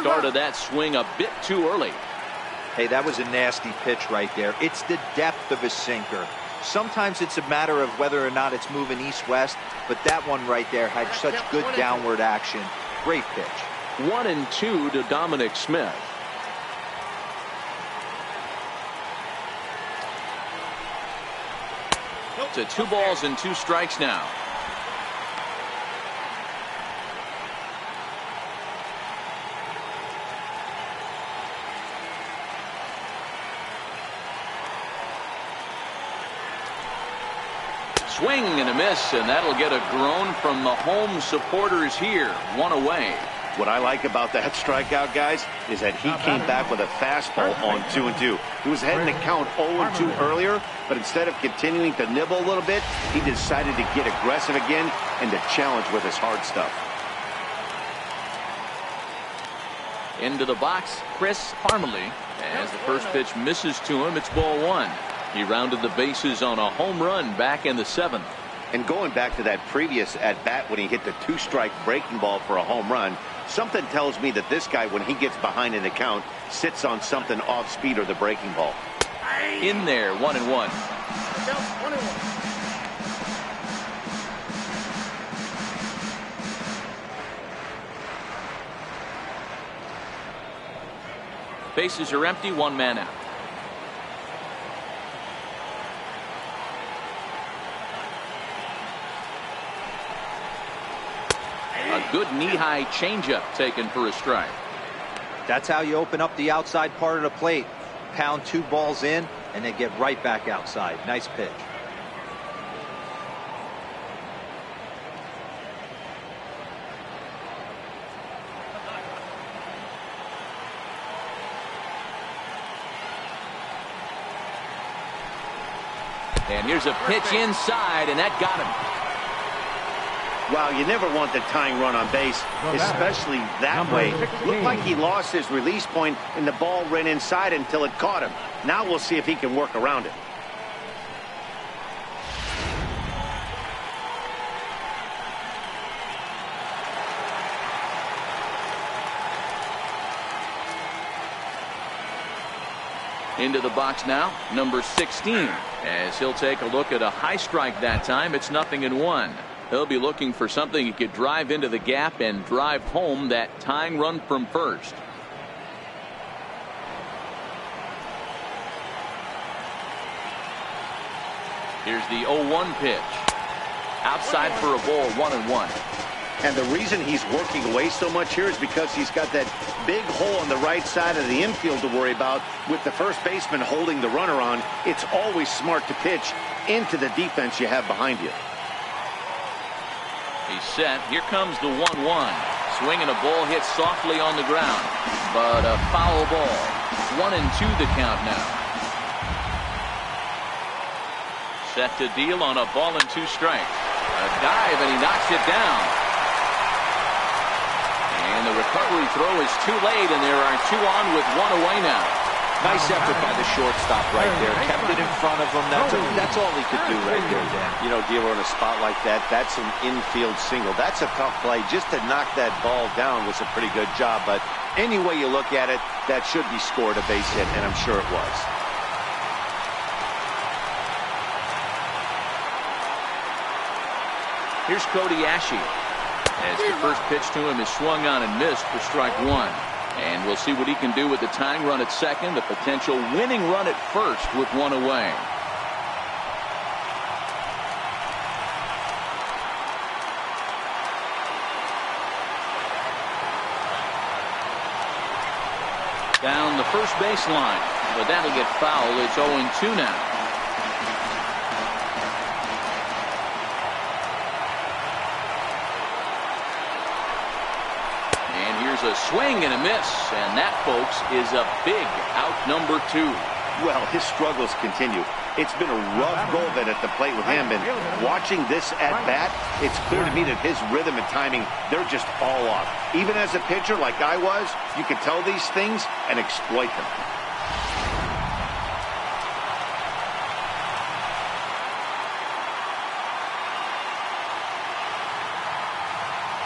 Started that swing a bit too early. Hey, that was a nasty pitch right there. It's the depth of a sinker. Sometimes it's a matter of whether or not it's moving east-west, but that one right there had such good downward action. Great pitch. 1-2 to Dominic Smith. To 2 balls and 2 strikes now. Swing and a miss, and that'll get a groan from the home supporters here. 1 away. What I like about that strikeout, guys, is that he came back with a fastball on 2-2. He was heading to count 0-2 earlier, but instead of continuing to nibble a little bit, he decided to get aggressive again and to challenge with his hard stuff. Into the box, Chris Parmalee. As the first pitch misses to him, it's ball 1. He rounded the bases on a home run back in the 7th. And going back to that previous at-bat when he hit the 2-strike breaking ball for a home run, something tells me that this guy, when he gets behind in the count, sits on something off speed or the breaking ball. In there, 1-1. Bases are empty, 1 man out. A good knee-high changeup taken for a strike. That's how you open up the outside part of the plate. Pound 2 balls in, and then get right back outside. Nice pitch. And here's a pitch inside, and that got him. Wow, you never want the tying run on base, especially that way. Looked like he lost his release point, and the ball ran inside until it caught him. Now we'll see if he can work around it. Into the box now, number 16, as he'll take a look at a high strike that time. It's 0-1. He'll be looking for something he could drive into the gap and drive home that tying run from first. Here's the 0-1 pitch. Outside for a ball, 1-1. And the reason he's working away so much here is because he's got that big hole on the right side of the infield to worry about. With the first baseman holding the runner on, it's always smart to pitch into the defense you have behind you. He's set. Here comes the 1-1. Swing and a ball hit softly on the ground, but a foul ball. 1-2 the count now. Set to deal on a ball and 2 strikes. A dive, and he knocks it down. And the recovery throw is too late, and there are 2 on with 1 away now. Nice effort by the shortstop right there. Kept it in front of him. That's all he could do right there, Dan. You know, Dealer, in a spot like that, that's an infield single. That's a tough play. Just to knock that ball down was a pretty good job. But any way you look at it, that should be scored a base hit, and I'm sure it was. Here's Cody Ashe. As the first pitch to him is swung on and missed for strike one. And we'll see what he can do with the tying run at second, the potential winning run at first with one away. Down the first baseline, but that'll get foul. It's 0-2 now. A swing and a miss, and that, folks, is a big out number 2. Well, his struggles continue. It's been a rough go of it at the plate with him, and watching this at bat, it's clear to me that his rhythm and timing, they're just all off. Even as a pitcher like I was, you can tell these things and exploit them.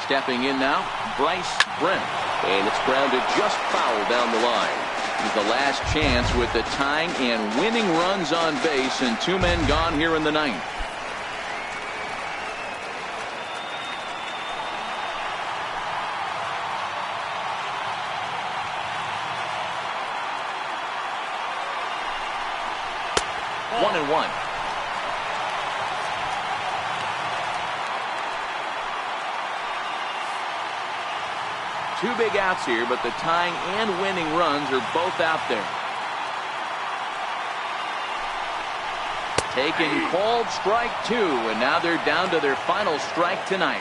Stepping in now, Bryce Brent. And it's grounded just foul down the line. The last chance with the tying and winning runs on base, and 2 men gone here in the ninth. One and one. Two big outs here, but the tying and winning runs are both out there. Taken, called strike 2, and now they're down to their final strike tonight.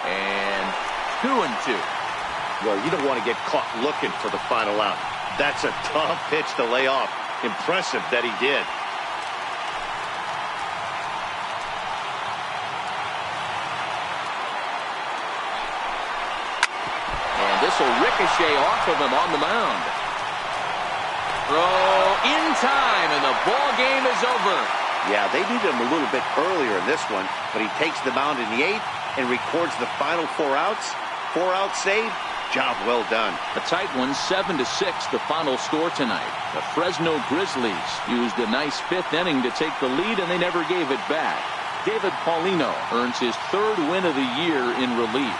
And 2-2. Well, you don't want to get caught looking for the final out. That's a tough pitch to lay off. Impressive that he did. And this will ricochet off of him on the mound. Throw in time, and the ball game is over. Yeah, they needed him a little bit earlier in this one, but he takes the mound in the 8th and records the final 4 outs. 4 out save. Job well done. A tight one, 7-6, the final score tonight. The Fresno Grizzlies used a nice 5th inning to take the lead, and they never gave it back. David Paulino earns his 3rd win of the year in relief.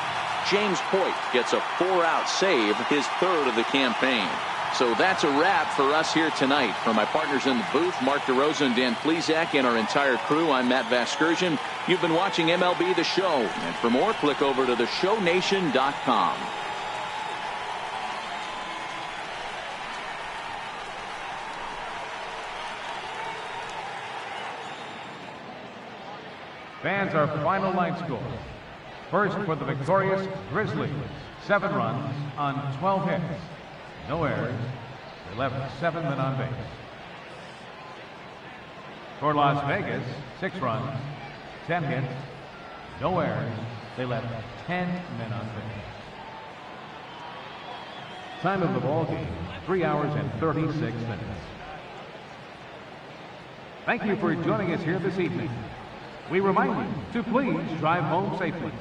James Hoyt gets a 4-out save, his 3rd of the campaign. So that's a wrap for us here tonight. For my partners in the booth, Mark DeRosa and Dan Plesac, and our entire crew, I'm Matt Vasgersian. You've been watching MLB The Show. And for more, click over to theshownation.com. Fans, our final line score. First for the victorious Grizzlies, 7 runs on 12 hits. No errors. They left 7 men on base. For Las Vegas, 6 runs, 10 hits, no errors. They left 10 men on base. Time of the ball game, 3 hours and 36 minutes. Thank you for joining us here this evening. We remind you to please drive home safely.